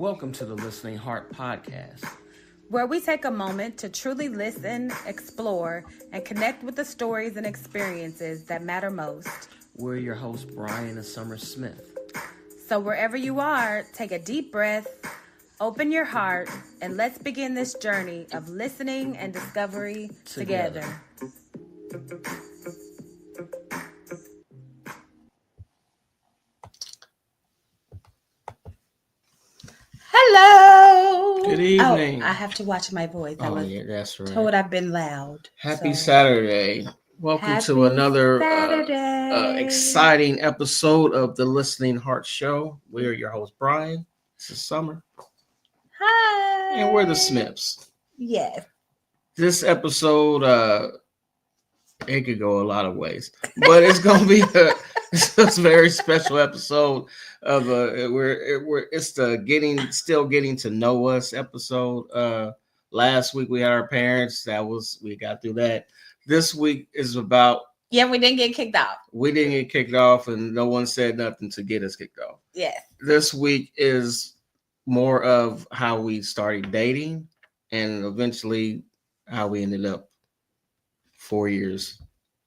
Welcome to the Listening Heart Podcast, where we take a moment to truly listen, explore, and connect with the stories and experiences that matter most. We're your hosts, Brian and Summer Smith. So wherever you are, take a deep breath, open your heart, and let's begin this journey of listening and discovery together. Hello. Good evening. Oh, I have to watch my voice. That's right. Told I've been loud. Happy Saturday. Welcome to another exciting episode of the Listening Heart Show. We're your host, Brian. This is Summer. Hi. And we're the Smiths. Yes. This episode, it could go a lot of ways, but it's going to be a very special episode of it's the still getting to know us episode. Last week we had our parents. We got through that. This week is about we didn't get kicked off. We didn't get kicked off, and no one said nothing to get us kicked off. Yes. This week is more of how we started dating, and eventually how we ended up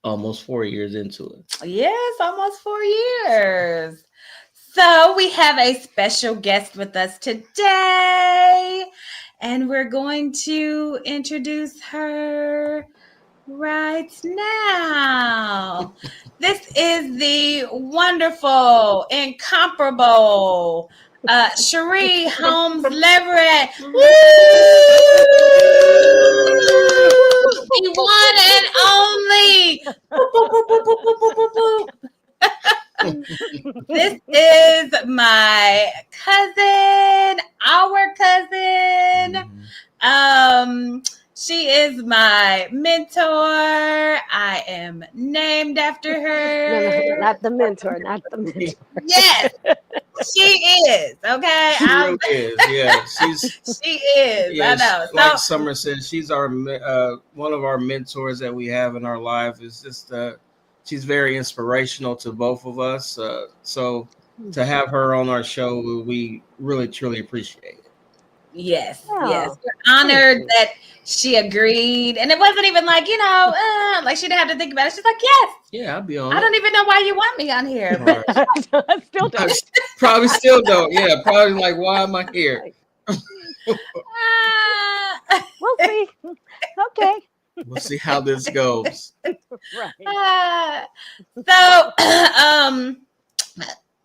almost 4 years into it. Yes, almost 4 years. So we have a special guest with us today, and we're going to introduce her right now. This is the wonderful, incomparable Cherie Holmes Leverett. Woo! The one and only. This is my cousin, our cousin. She is my mentor. I am named after her. No, not the mentor. Yes, she is. Okay, she really is. Yeah, she is. Yes, I know. Like Summer said, she's our one of our mentors that we have in our life. Is just she's very inspirational to both of us. So to have her on our show, we really truly appreciate it. Yes, yes. We're honored that she agreed. And it wasn't even like, like she didn't have to think about it. She's like, yes. Yeah, I'll be on. I don't even know why you want me on here. But still don't. Probably still don't. Yeah, probably like, why am I here? We'll see. Okay. We'll see how this goes. Right. So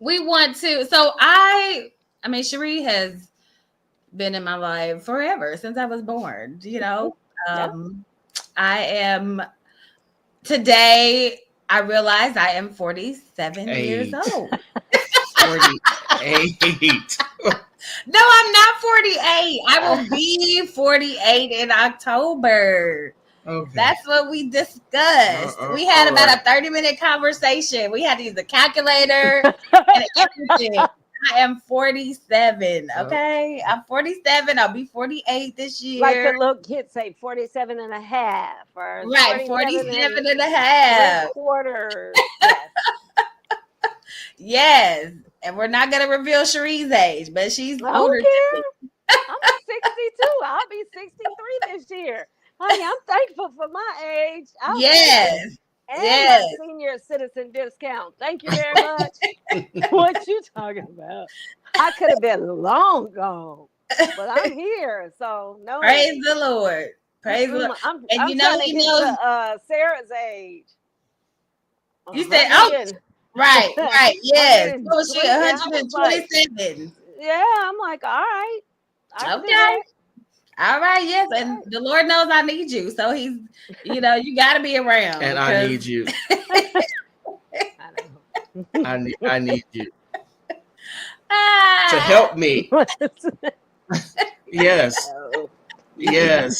we want to, Cherie has been in my life forever, since I was born, Today I realized I am 47 years old. 48. No, I'm not 48. I will be 48 in October. Okay. That's what we discussed. We had about a 30-minute conversation. We had to use a calculator and everything. I am 47. Okay. I'm 47. I'll be 48 this year. Like the little kids say 47 and a half. Or right. 47 and a half. Quarters. Yes. And we're not going to reveal Cherie's age, but she's older than me. I'm 62. I'll be 63 this year. Honey, I'm thankful for my age. Yes. And my senior citizen discount. Thank you very much. What you talking about? I could have been long gone, but I'm here. So no. Praise the Lord. Praise the Lord. I'm he knows Sarah's age. You said, right. Yes. Oh, she 127. Yeah, I'm like, all right. Okay. All right, yes, and the Lord knows I need you, so He's, you got to be around. And I need you. I need you to help me. Yes. Yeah.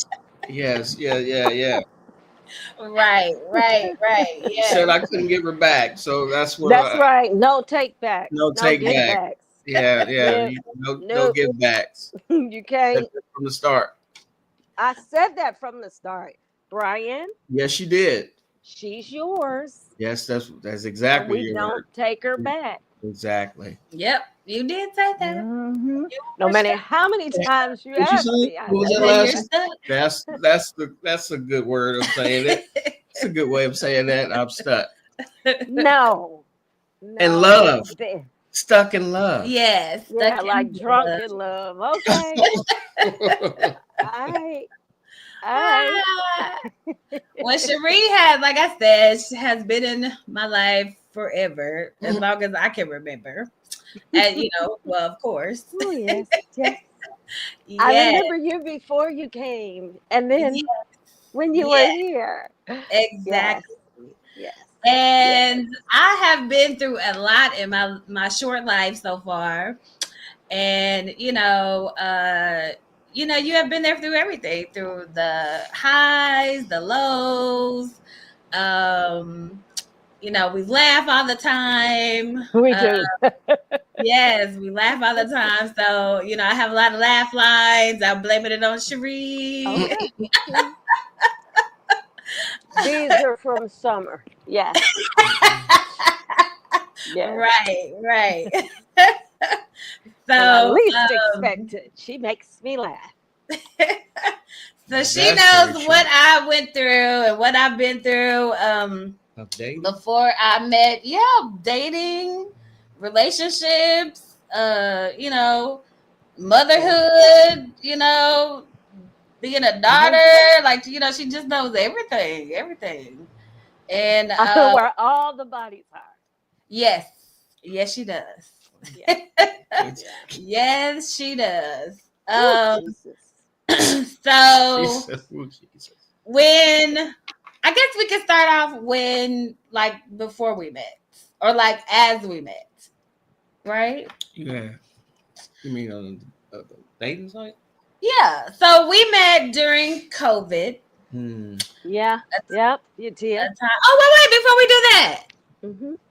Right. Yeah. Said I couldn't give her back, so that's what. That's right. No take back. No take back. Yeah. No give backs. You can't. From the start. I said that from the start, Brian. Yes, you did. She's yours. Yes, that's exactly. We don't take her back. Exactly. Yep, you did say that. Mhm. You No were matter stuck. how many times you What you ask say? me, I What was say that Then last you're yes. one? stuck. That's a good word of saying it. It's a good way of saying that. I'm stuck. No, In no, love. Stuck in love. Yes, stuck yeah, like in drunk love. in love. Okay, I, I. Ah. Well, Cherie has, like I said, she has been in my life forever, as long as I can remember. And well, of course. Oh yes, yes. I Yes, remember you before you came, and then yes, when you were yes, here. Yes, exactly. yes, yes. And I have been through a lot in my short life so far. And you have been there through everything, through the highs, the lows. Um, we laugh all the time. We do. Yes, we laugh all the time. So, I have a lot of laugh lines. I'm blaming it on Cherie. Okay. These are from summer. Yes, yes. Right, right. When I So, least expect it, she makes me laugh. so she That's very knows true. what I went through and what I've been through. Of dating. Before I met, dating, relationships, motherhood, being a Uh-huh. daughter, like, she just knows everything, everything. And I know where all the bodies are. yes, yes, she does. Yeah, yeah. Yes, she does. Oh, Jesus. She So said, "Oh, Jesus." when I guess we can start off when, like, before we met, or like as we met, right? Yeah. You mean on the dating site? Yeah. So we met during COVID. Hmm. Yeah, yep, you A did. time. Oh, wait, before we do that.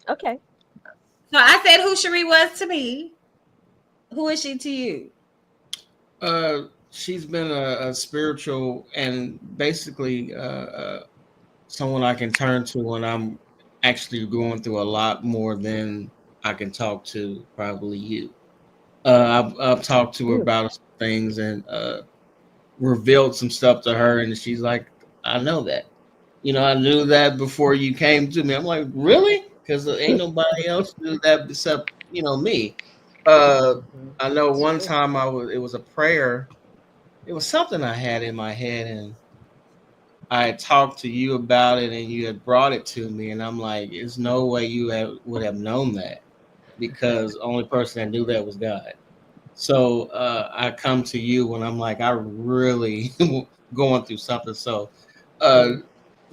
Okay. So I said who Cherie was to me. Who is she to you? She's been a spiritual and basically someone I can turn to when I'm actually going through a lot more than I can talk to probably you. I've talked to her Mm. about some things and revealed some stuff to her, and she's like, "I know that. I knew that before you came to me." I'm like, "Really?" Because ain't nobody else knew that except me. Uh, I know It's one true. time it was a prayer. It was something I had in my head, and I had talked to you about it, and you had brought it to me, and I'm like, "There's no way would have known that because the only person that knew that was God." So I come to you when I'm like, I really going through something. So uh, Mm.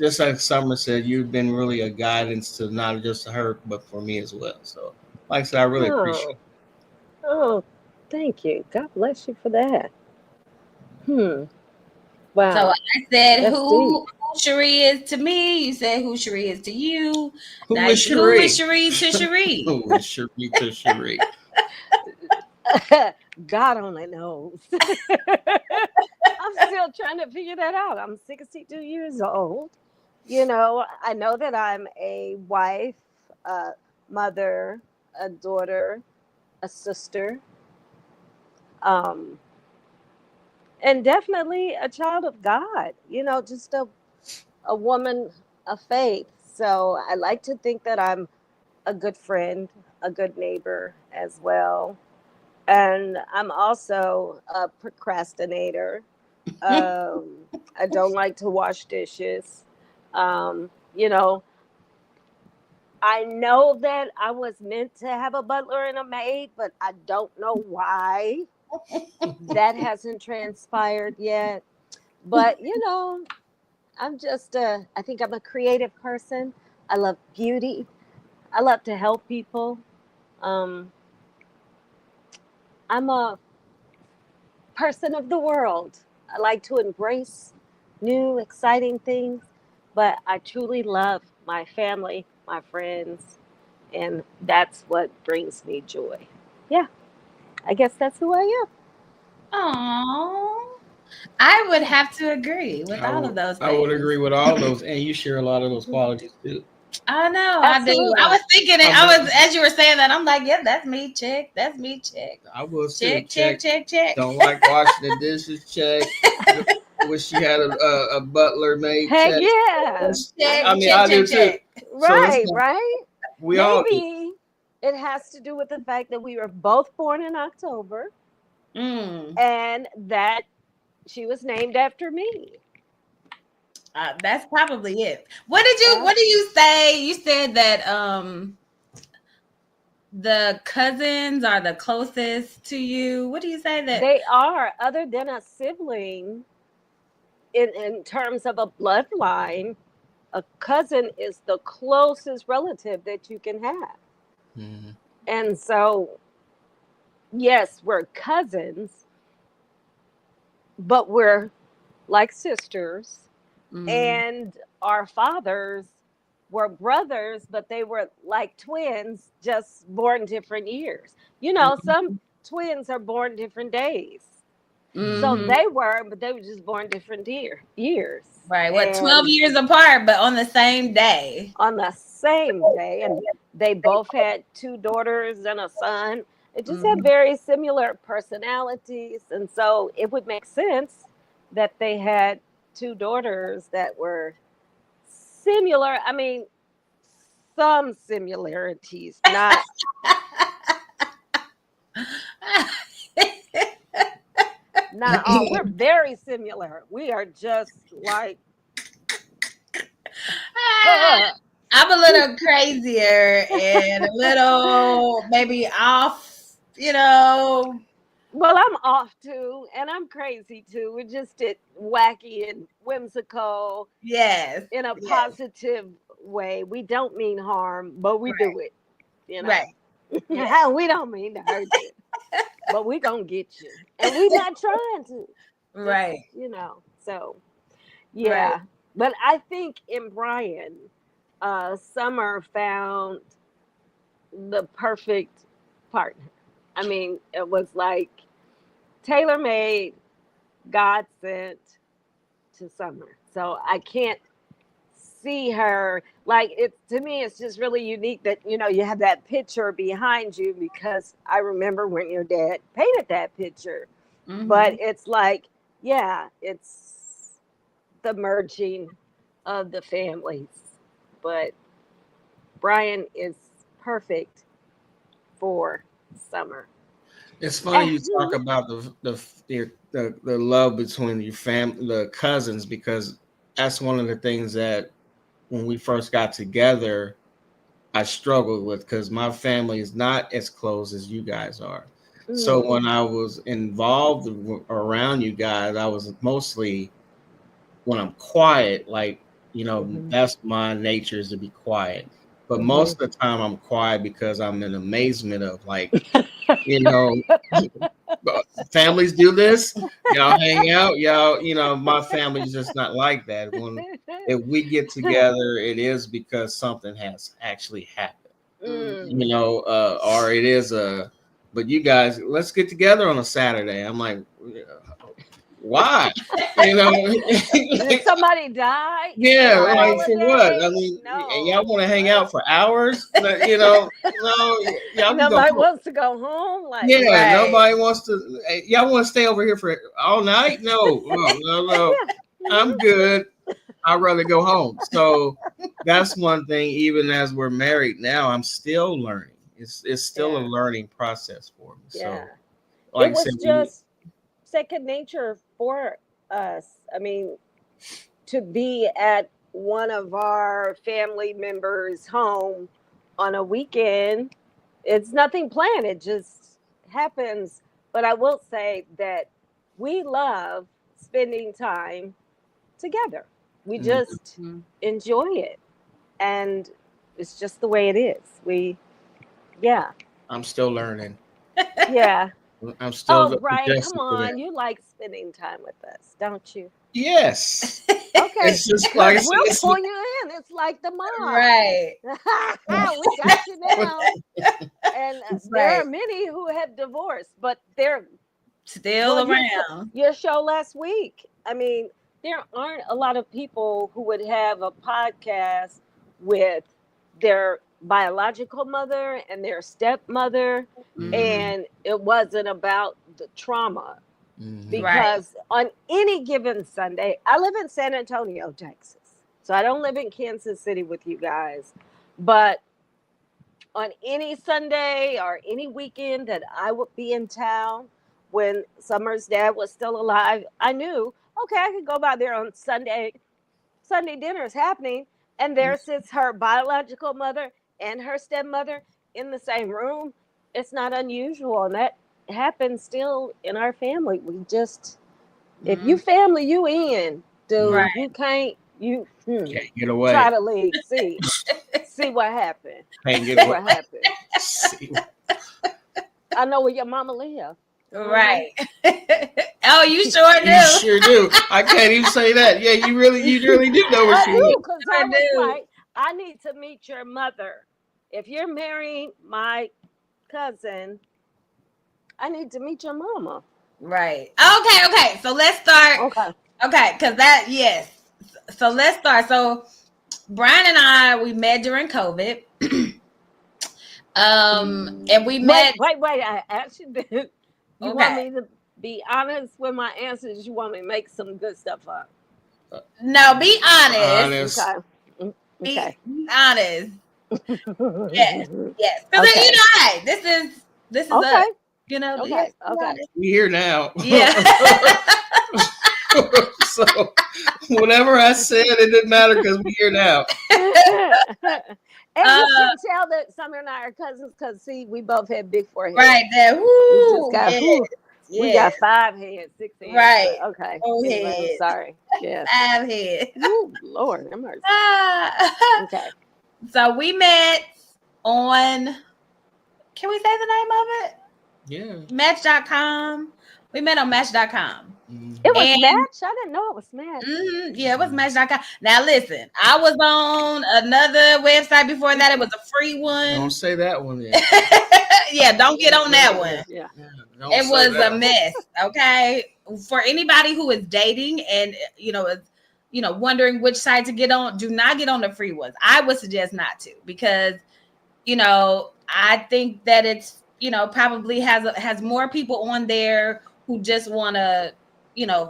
just like Summer said, you've been really a guidance to not just her, but for me as well. So, like I said, I really appreciate Oh, oh, thank you. God bless you for that. Hmm. So Wow, I said that's deep. who Cherie is to me. You said who Cherie is to you. it. Who Now, is who is Cherie? Cherie to Cherie? Who is Cherie to Cherie? God only knows. I'm still trying to figure that out. I'm 62 years old. I know that I'm a wife, a mother, a daughter, a sister, um, and definitely a child of God, just a woman of faith. So I like to think that I'm a good friend, a good neighbor as well. And I'm also a procrastinator. I don't like to wash dishes. Um, you know, I know that I was meant to have a butler and a maid, but I don't know why that hasn't transpired yet. But, I think I'm a creative person. I love beauty. I love to help people. Um, I'm a person of the world. I like to embrace new, exciting things, but I truly love my family, my friends, and that's what brings me joy. Yeah, I guess that's who I am. Oh, I would have to agree with I all would of those I would things. agree with all those, and you share a lot of those qualities too. I know, Absolutely. I do. I was thinking it. I was, as you were saying that, I'm like, yeah, that's me. Check. That's me. Check. I will Check. check. Check. Don't like washing the dishes. Check. Wish she had a butler maid. Heck Check. yeah. Check. I mean, check. I do Check. too. So it's Right, like, right. we all do. Maybe it has to do with the fact that we were both born in October and that she was named after me. That's probably it. What do you say? You said that the cousins are the closest to you. What do you say that They are, other than a sibling, in terms of a bloodline, a cousin is the closest relative that you can have. Mm-hmm. And so, yes, we're cousins, but we're like sisters. And our fathers were brothers, but they were like twins, just born different years. You know, some twins are born different days. So they were, but they were just born different years. Right. What, 12 years apart, but on the same day? On the same day. And they both had 2 daughters and a son. They just had very similar personalities. And so it would make sense that they had 2 daughters that were similar. I mean, some similarities, not. Not all. We're very similar. We are just like. I'm a little crazier and a little maybe off, you know. Well, I'm off too, and I'm crazy too. We're just wacky and whimsical. Yes. In a positive way. We don't mean harm, but we do it. You know. Right. Yeah. We don't mean to hurt you. But we're going to get you. And we're not trying to. Right. You know, so, yeah. Right. But I think in Brian, Summer found the perfect partner. I mean, it was like tailor-made, God sent to Summer. So I can't see her like it. To me, it's just really unique that you have that picture behind you, because I remember when your dad painted that picture. But it's like, yeah, it's the merging of the families. But Brian is perfect for Summer. It's funny you talk about the love between your family, the cousins, because that's one of the things that when we first got together, I struggled with, because my family is not as close as you guys are. So when I was involved around you guys, I was mostly, when I'm quiet, like, that's my nature, is to be quiet. But most of the time I'm quiet because I'm in amazement of, like, families do this, y'all hang out, y'all, my family's just not like that. If we get together, it is because something has actually happened, or it is but you guys, let's get together on a Saturday. I'm like, why? Did somebody die? Yeah, like, for what? I mean, and y'all want to hang out for hours? No, y'all nobody wants to go home. Like, nobody wants to. Y'all want to stay over here for all night? No. I'm good. I'd rather go home. So that's one thing. Even as we're married now, I'm still learning. It's still a learning process for me. So, like it was just second nature for us. I mean, to be at one of our family members' home on a weekend, it's nothing planned. It just happens. But I will say that we love spending time together. We just enjoy it. And it's just the way it is. I'm still learning. Yeah. I'm still. Oh, Brian, come on. You like spending time with us, don't you? Yes. Okay. It's just like, we'll pull you in. It's like the mom. Right. We got you now. And there are many who have divorced, but they're still around. Your show last week. I mean, there aren't a lot of people who would have a podcast with their biological mother and their stepmother, and it wasn't about the trauma. Because on any given Sunday, I live in San Antonio, Texas. So I don't live in Kansas City with you guys. But on any Sunday or any weekend that I would be in town when Summer's dad was still alive, I knew, okay, I could go by there on Sunday. Sunday dinner is happening, and there sits her biological mother and her stepmother in the same room. It's not unusual, and that happens still in our family. We just, if you family, you in, dude. You can't, can't get away. Try to leave. See what happened. Can't get away. What happened. I know where your mama live. Right. Oh, you sure do. You sure do. I can't even say that. Yeah, you really do know where she lives. Because I was like, I need to meet your mother. If you're marrying my cousin, I need to meet your mama. Right. Okay. So let's start. Okay. Because that, yes. So let's start. So Brian and I, we met during COVID. And we met. Wait. I actually did. You want me to be honest with my answers? You want me to make some good stuff up? No, be honest. Okay. Be honest. Yes. Because you know, hey, this is okay. us. You know. Okay. We here now. Yeah. So whatever I said, it didn't matter because we're here now. And you can tell that Summer and I are cousins because, see, we both had big foreheads. Right there. Woo, we got 5 heads, 6 heads. Right. Okay. Anyway, I'm sorry. Yes. 5 heads. Ooh, Lord, I'm mercy. Okay. So we met on, can we say the name of it? Yeah. Match.com. We met on Match.com. It was Match? I didn't know it was Match. Yeah, it was Match.com. Now listen, I was on another website before that. It was a free one. Don't say that one yet. Yeah, don't get on that one. Yeah. It was a mess. Okay. For anybody who is dating and is wondering which site to get on, do not get on the free ones. I would suggest not to, because I think that it's probably has more people on there who just want to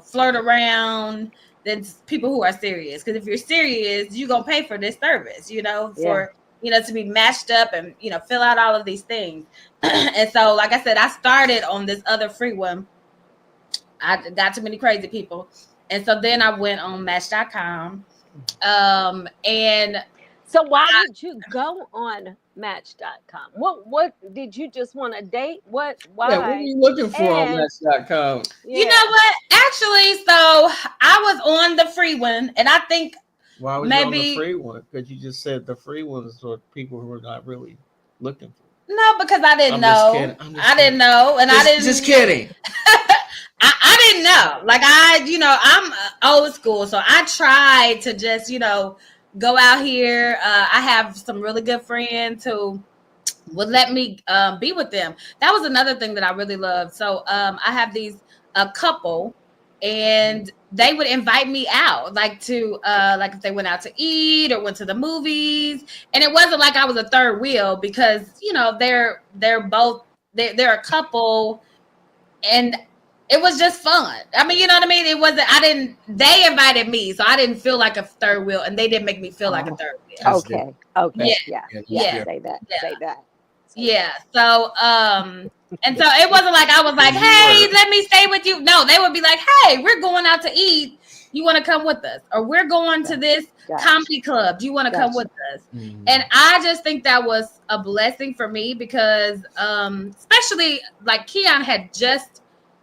flirt around than people who are serious. Because if you're serious, you're gonna pay for this service, for to be matched up and fill out all of these things. And so, like I said, I started on this other free one. I got too many crazy people, and so then I went on Match.com. And so why did you go on Match.com? What did you just want to date? Why? Yeah, what are you looking for on Match.com? You know what? Actually, so I was on the free one, and I think why was you on the free one? Because you just said the free one is for people who are not really looking for. No, because I didn't know. I didn't know, and I didn't. Just kidding. I didn't know. Like I'm old school, so I tried to just go out here. I have some really good friends who would let me be with them. That was another thing that I really loved. So I have a couple, and they would invite me out, like if they went out to eat or went to the movies. And it wasn't like I was a third wheel, because they're a couple, and it was just fun. I mean, you know what I mean? It wasn't, they invited me, so I didn't feel like a third wheel, and they didn't make me feel like a third wheel. Okay. Yeah. Say that. Yeah. So, and so it wasn't like I was like, hey, let me stay with you. No, they would be like, hey, we're going out to eat. You want to come with us? Or we're going to this comedy club. Do you want to come with us? Mm-hmm. And I just think that was a blessing for me, because especially like Keon had just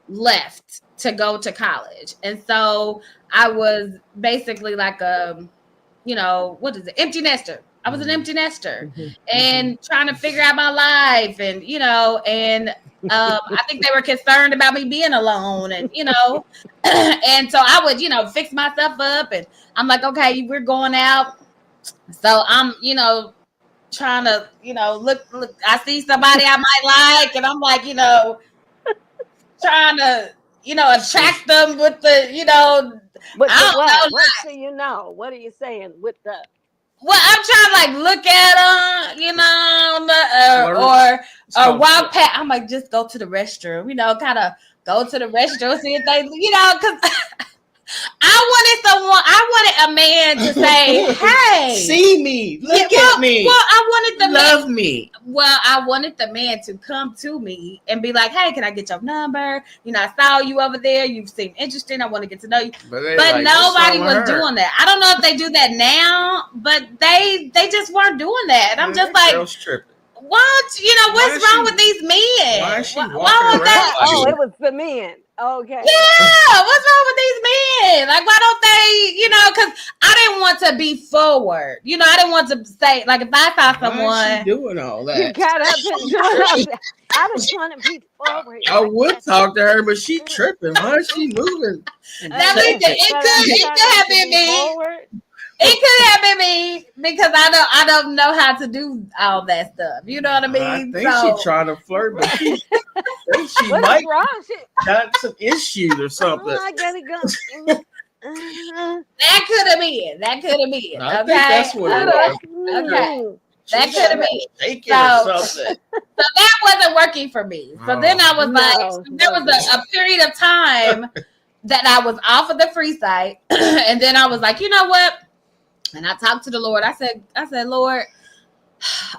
left to go to college. And so I was basically like what is it? Empty nester. I was an empty nester and trying to figure out my life, and I think they were concerned about me being alone, and and so I would fix myself up, and I'm like, okay, we're going out, so I'm trying to look, I see somebody I might like, and I'm like trying to attract them with the What do you know? What are you saying with the Well, I'm trying to like look at them, you know, or walk past. I might just go to the restroom, you know, kind of go to the restroom, see if they, you know, because I wanted a man to say, "Hey, see me, look at me." Well, I wanted the love man, me. Well, I wanted the man to come to me and be like, "Hey, can I get your number? You know, I saw you over there. You seem interesting. I want to get to know you." But like, nobody was doing that. I don't know if they do that now, but they just weren't doing that. And I'm just like, girl's tripping. What? You know, what's wrong with these men? Why is she walking around? Oh, it was the men. Okay. Yeah, what's wrong with these men? Like, why don't they, you know, because I didn't want to be forward. You know, I didn't want to say, like, if I saw someone. Why is she doing all that? You got up and doing all that. I was trying to be forward. I would talk to her, but she tripping. Why is she moving? Now, listen, it could have been me. It could have been me because I don't know how to do all that stuff. You know what I mean? I think she's trying to flirt, but she might got some issues or something. Oh, I gotta go. That could have been. I think that's what it was. Okay. That could have been. So that wasn't working for me. So then I was there was a period of time that I was off of the free site. And then I was like, you know what? And I talked to the Lord. I said, Lord,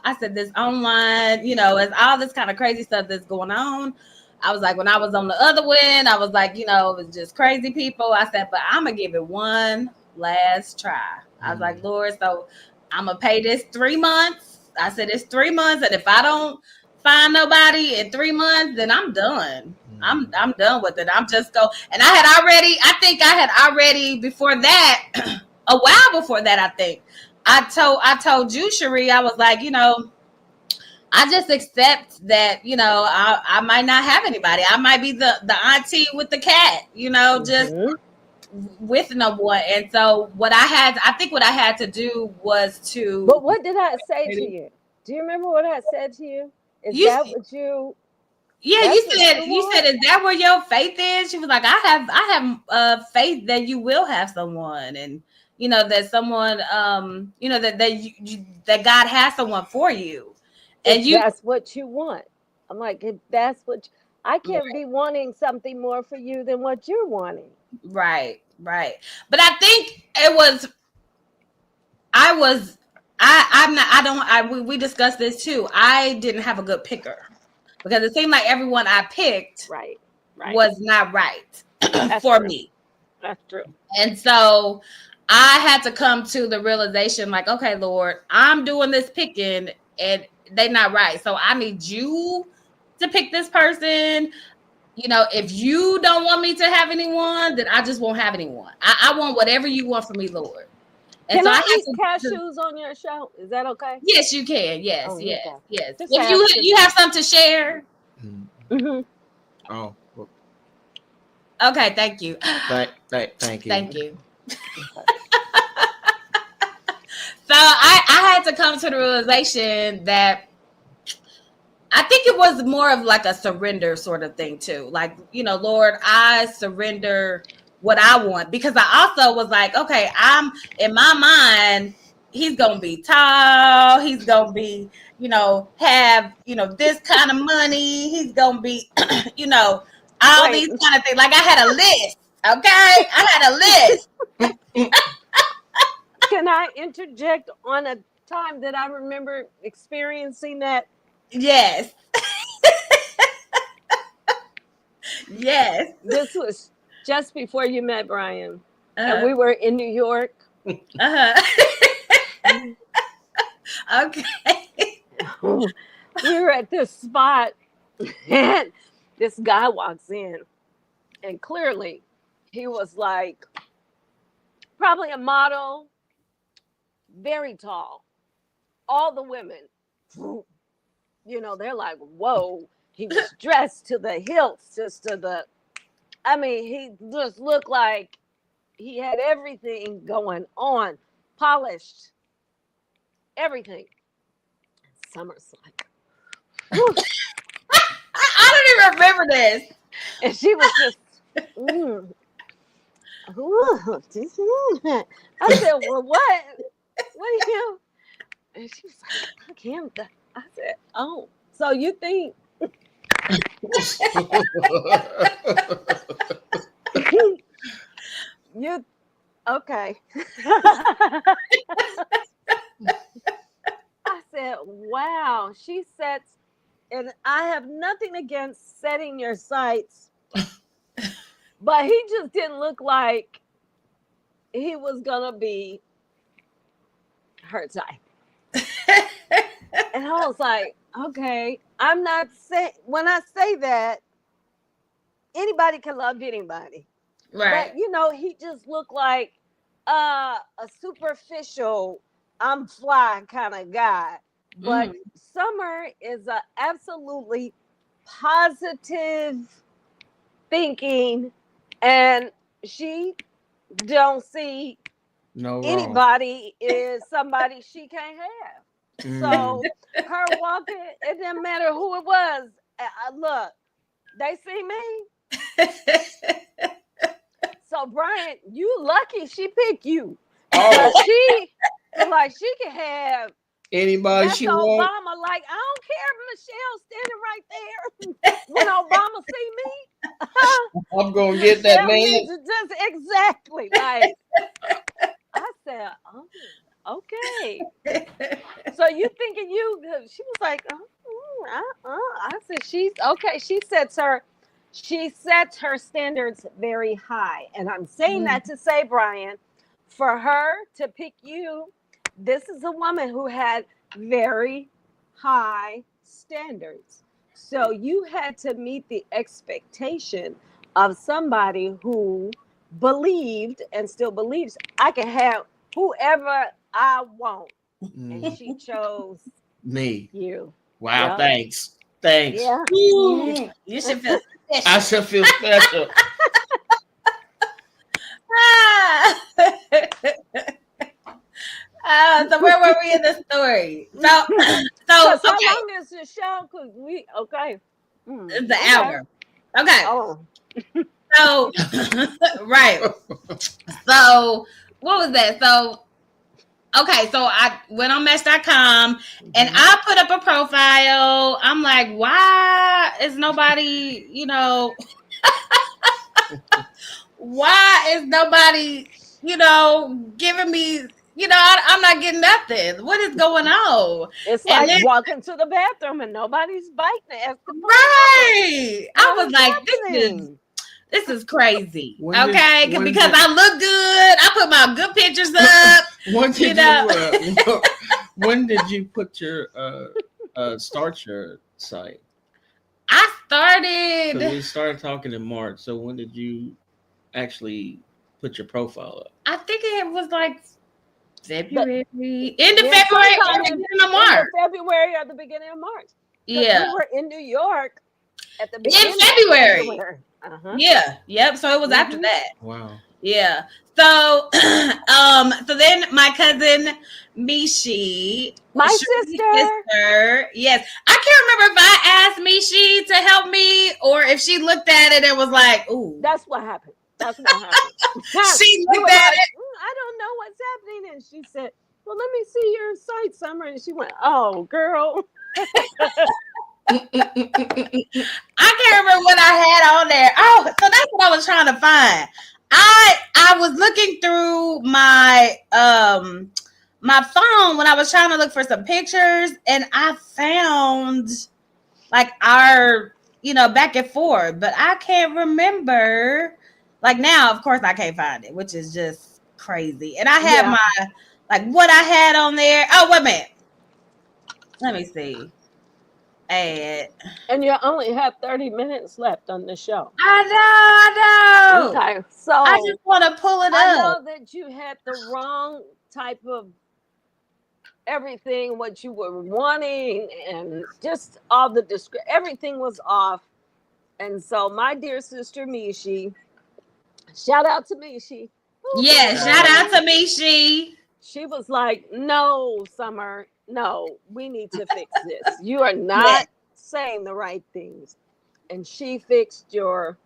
I said, this online, you know, it's all this kind of crazy stuff that's going on. I was like, when I was on the other end, I was like, you know, it was just crazy people. I said, but I'm going to give it one last try. I was like, Lord, so I'm going to pay this 3 months. I said, it's 3 months. And if I don't find nobody in 3 months, then I'm done. I'm done with it. I'm just go. And I think I had already before that, a while before that, I think I told you, Cherie, I was like, you know, I just accept that, you know, I might not have anybody. I might be the auntie with the cat, you know, just with no one. And so what I had to do was to. But what did I say to you? Do you remember what I said to you? Is that what you? Yeah, you said, is that where your faith is? She was like, I have faith that you will have someone, and you know that someone, you know that God has someone for you, and that's what you want. I'm like, if that's what I can't be wanting something more for you than what you're wanting. Right. But I think it was. We discussed this too. I didn't have a good picker. Because it seemed like everyone I picked was not right for me. That's true. And so I had to come to the realization like, okay, Lord, I'm doing this picking and they're not right. So I need you to pick this person. You know, if you don't want me to have anyone, then I just won't have anyone. I want whatever you want from me, Lord. And can I eat cashews on your show? Is that okay? Yes, you can. Yes. If you have something to share. Mm-hmm. Oh. Okay. Thank you. Thank you. Thank you. So I had to come to the realization that I think it was more of like a surrender sort of thing too. Like, you know, Lord, I surrender what I want, because I also was like, okay, I'm in my mind, he's gonna be tall, he's gonna be, you know, have, you know, this kind of money, he's gonna be, you know, all these kind of things. Like I had a list, okay? I had a list. Can I interject on a time that I remember experiencing that? Yes. Yes. This was just before you met Brian, and we were in New York. Okay. We were at this spot, and this guy walks in, and clearly he was like probably a model, very tall. All the women, you know, they're like, whoa, he was dressed to the hilts, just to the, I mean, he just looked like he had everything going on, polished, everything. Summer's like, I don't even remember this. And she was just, I said, well, what? what do you? And she was like, I can't. I said, oh, so you think you okay? I said, wow. She sets, and I have nothing against setting your sights, but he just didn't look like he was gonna be her type. And I was like, okay, I'm not saying, when I say that, anybody can love anybody. Right. But, you know, he just looked like a superficial, I'm fly kind of guy. But Summer is a absolutely positive thinking, and she don't see No wrong. anybody is somebody she can't have. So her walking, it didn't matter who it was. Look, they see me. So Brian, you lucky she picked you. Oh, She like she can have anybody that's she Obama. want. Like I don't care if Michelle standing right there when Obama see me. I'm gonna get that man. Just exactly like I said. Oh, okay. So you thinking you? She was like, I said she's okay. She sets her standards very high, and I'm saying that to say, Brian, for her to pick you, this is a woman who had very high standards. So you had to meet the expectation of somebody who believed and still believes I can have whoever I want. And she chose Me. you. Wow, Yep. thanks. Thanks. Yeah. You should feel special. I should feel special. So where were we in the story? So How okay, long is the show? Cause we okay. it's the hour. Okay. Oh. So right. So what was that? So okay, so I went on Match.com and I put up a profile. I'm like, why is nobody, why is nobody, giving me, I'm not getting nothing. What is going on? It's And like then- walking to the bathroom and nobody's biting to ask the Right. I was What's like, happening? this is crazy. When Okay, did- when because did- I look good. I put my good pictures up. When did You when did you put your start your site? I Because started. we started talking in March. So when did you actually put your profile up? I think it was like February, end of Yeah, February or sometime beginning of end of March. February or the beginning of March. 'Cause Yeah, we were in New York at the beginning in February. of February. Uh-huh. Yeah, yep. So it was after Mhm. that. Wow. Yeah. So, so then my cousin Mishi, My Shirley's sister. yes, I can't remember if I asked Mishi to help me or if she looked at it and was like, "Ooh." That's what happened. That's what happened. She We looked were at like, it. I don't know what's happening. And she said, well, let me see your site, Summer. And she went, oh, girl. I can't remember what I had on there. Oh, so that's what I was trying to find. I was looking through my my phone when I was trying to look for some pictures, and I found like our back and forth, but I can't remember. Like now, of course, I can't find it, which is just crazy. And I had my like what I had on there. Oh, wait a minute. Let me see. Add. And you only have 30 minutes left on the show. I know. Okay, so I just want to pull it I up. know that you had the wrong type of everything, what you were wanting, and just all the everything was off. And so, my dear sister Mishi, shout out to Mishi. Yeah, shout out to Mishi. She was like, no, Summer, no, we need to fix this. You are not saying the right things. And she fixed your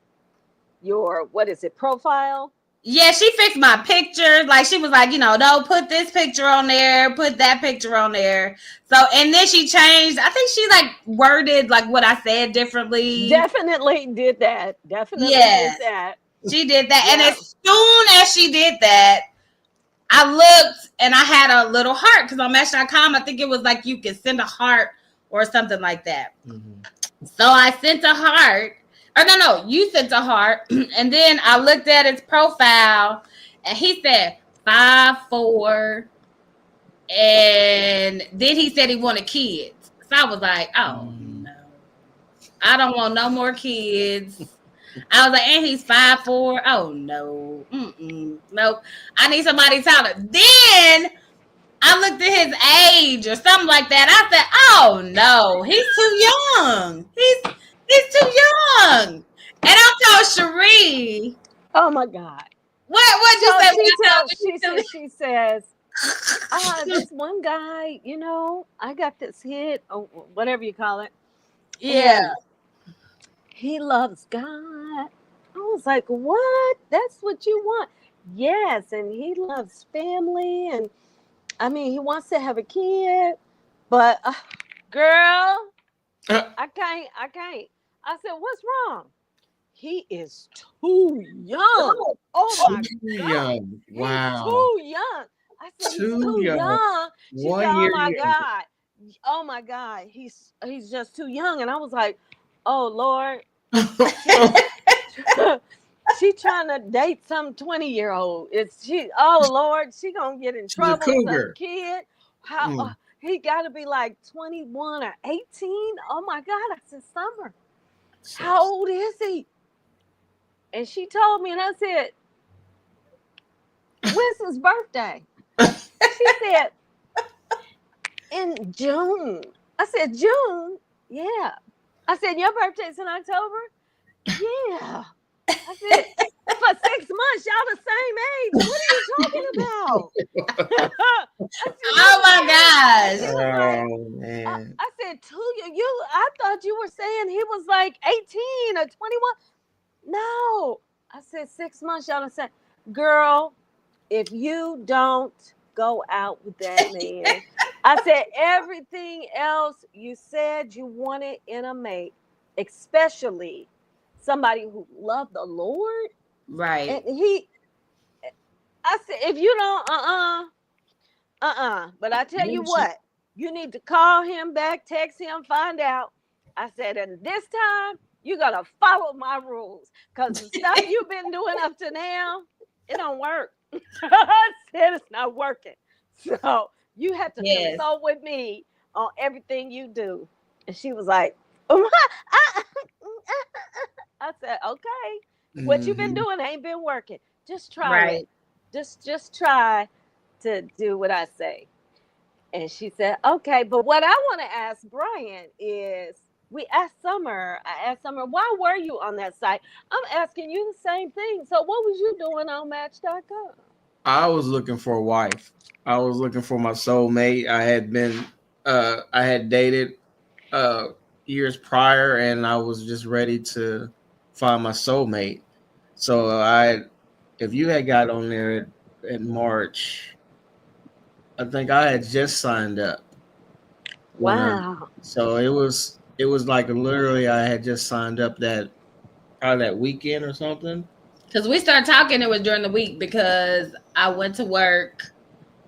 what is it, profile? Yeah, she fixed my pictures. Like she was like, no, put this picture on there, put that picture on there. So and then she changed. I think she like worded like what I said differently. Definitely did that. Definitely Yeah, did that. she did that. And Yeah. as soon as she did that, I looked and I had a little heart because on Match.com, I think it was like you could send a heart or something like that. Mm-hmm. So I sent a heart. Or no, you sent a heart. And then I looked at his profile and he said 5'4". And then he said he wanted kids. So I was like, oh no. I don't want no more kids. I was like, and he's 5'4". Oh no. Nope. I need somebody taller. Then I looked at his age or something like that. I said, oh no, he's too young. He's too young. And I told Cherie. Oh my God. What you say? She says, this one guy, I got this hit, or whatever you call it. Yeah. He loves God. I was like, what? That's what you want? Yes. And he loves family. And I mean, he wants to have a kid. But, girl, I can't. I said, what's wrong? He is too young. Oh my God. Wow. He's too young. I said, he's too young. She said, oh my God. Oh my God. He's just too young. And I was like, oh Lord. She trying to date some 20-year-old. Oh Lord, she gonna get in trouble with some kid. How he gotta be like 21 or 18. Oh my God. I said, Summer, how old is he? And she told me, and I said, when's his birthday? She said, in June. I said, June? Yeah. I said, your birthday's in October? Yeah. I said, for 6 months, y'all the same age. What are you talking about? Said, oh my gosh. Oh man. I said, I thought you were saying he was like 18 or 21. No. I said, 6 months, y'all the same. Girl, if you don't go out with that man, I said, everything else you said you wanted in a mate, especially somebody who loved the Lord. Right. And I said, if you don't, but I tell you what, you need to call him back, text him, find out. I said, and this time, you got to follow my rules. Because the stuff you've been doing up to now, it don't work. I said it's not working. So you have to consult with me on everything you do. And she was like, I said, okay, what you've been doing ain't been working. Just try it. Just try to do what I say. And she said, okay. But what I want to ask Brian is, I asked Summer, why were you on that site? I'm asking you the same thing. So what was you doing on Match.com? I was looking for a wife. I was looking for my soulmate. I had dated years prior, and I was just ready to find my soulmate. So if you had got on there in March, I think I had just signed up. Wow. So it was like literally I had just signed up probably that weekend or something. Because we started talking, it was during the week because I went to work.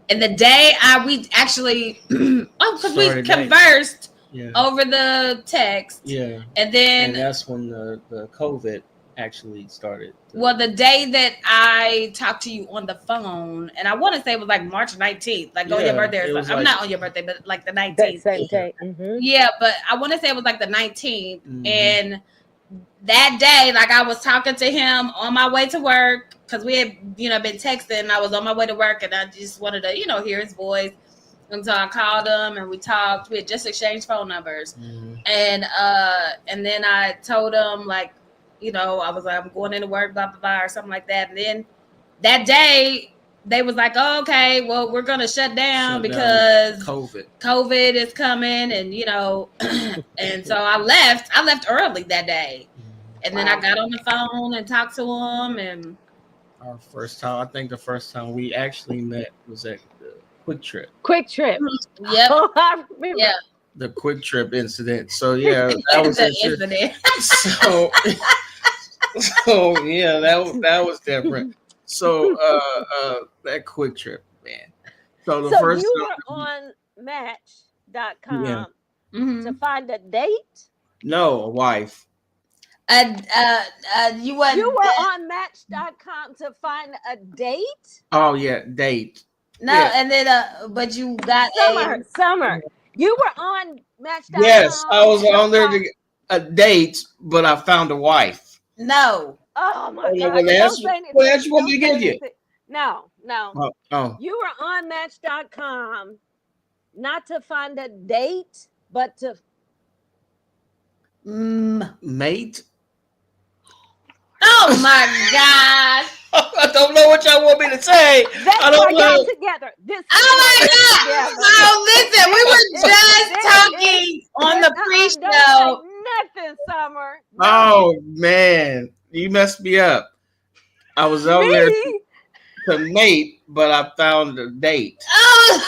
And the day we actually, because we conversed over the text. Yeah. And that's when the COVID actually started. Well, the day that I talked to you on the phone, and I want to say it was like March 19th, like on your birthday. I'm not on your birthday, but like the 19th. That same day. Mm-hmm. Yeah, but I want to say it was like the 19th. Mm-hmm. And that day, like I was talking to him on my way to work because we had, been texting. And I was on my way to work, and I just wanted to, hear his voice. And so I called him, and we talked. We had just exchanged phone numbers, and then I told him like, I was like, I'm going into work, blah blah blah, or something like that. And then that day, they was like, oh, okay, well, we're gonna shut down because COVID is coming, and and so I left early that day. And then I got on the phone and talked to him, and Our first time, I think the first time we actually met was at the Quick Trip. Quick Trip. Yep. Oh, I remember. Yeah. The Quick Trip incident. So yeah, that was The interesting. incident. So, so yeah, that was different. So that Quick Trip, man. So the So first you time, were on Match.com yeah, to find a date? no, a wife. You were You were on Match.com to find a date? Oh yeah, date. no, Yeah. and then but you got Summer. You were on Match.com. Yes, I was on there to find- get a date, but I found a wife. no. Oh my Oh, God. well, Don't that's say anything. well, that's what Don't we say give you. anything. No. Oh, You were on Match.com not to find a date, but to mate. Oh my gosh. I don't know what y'all want me to say. that's I why don't y'all know. together. This Oh my God. God. So listen, we were just talking on the Don't pre-show. say nothing, Summer. Oh man, you messed me up. I was on there Me? to mate, but I found a date. Oh,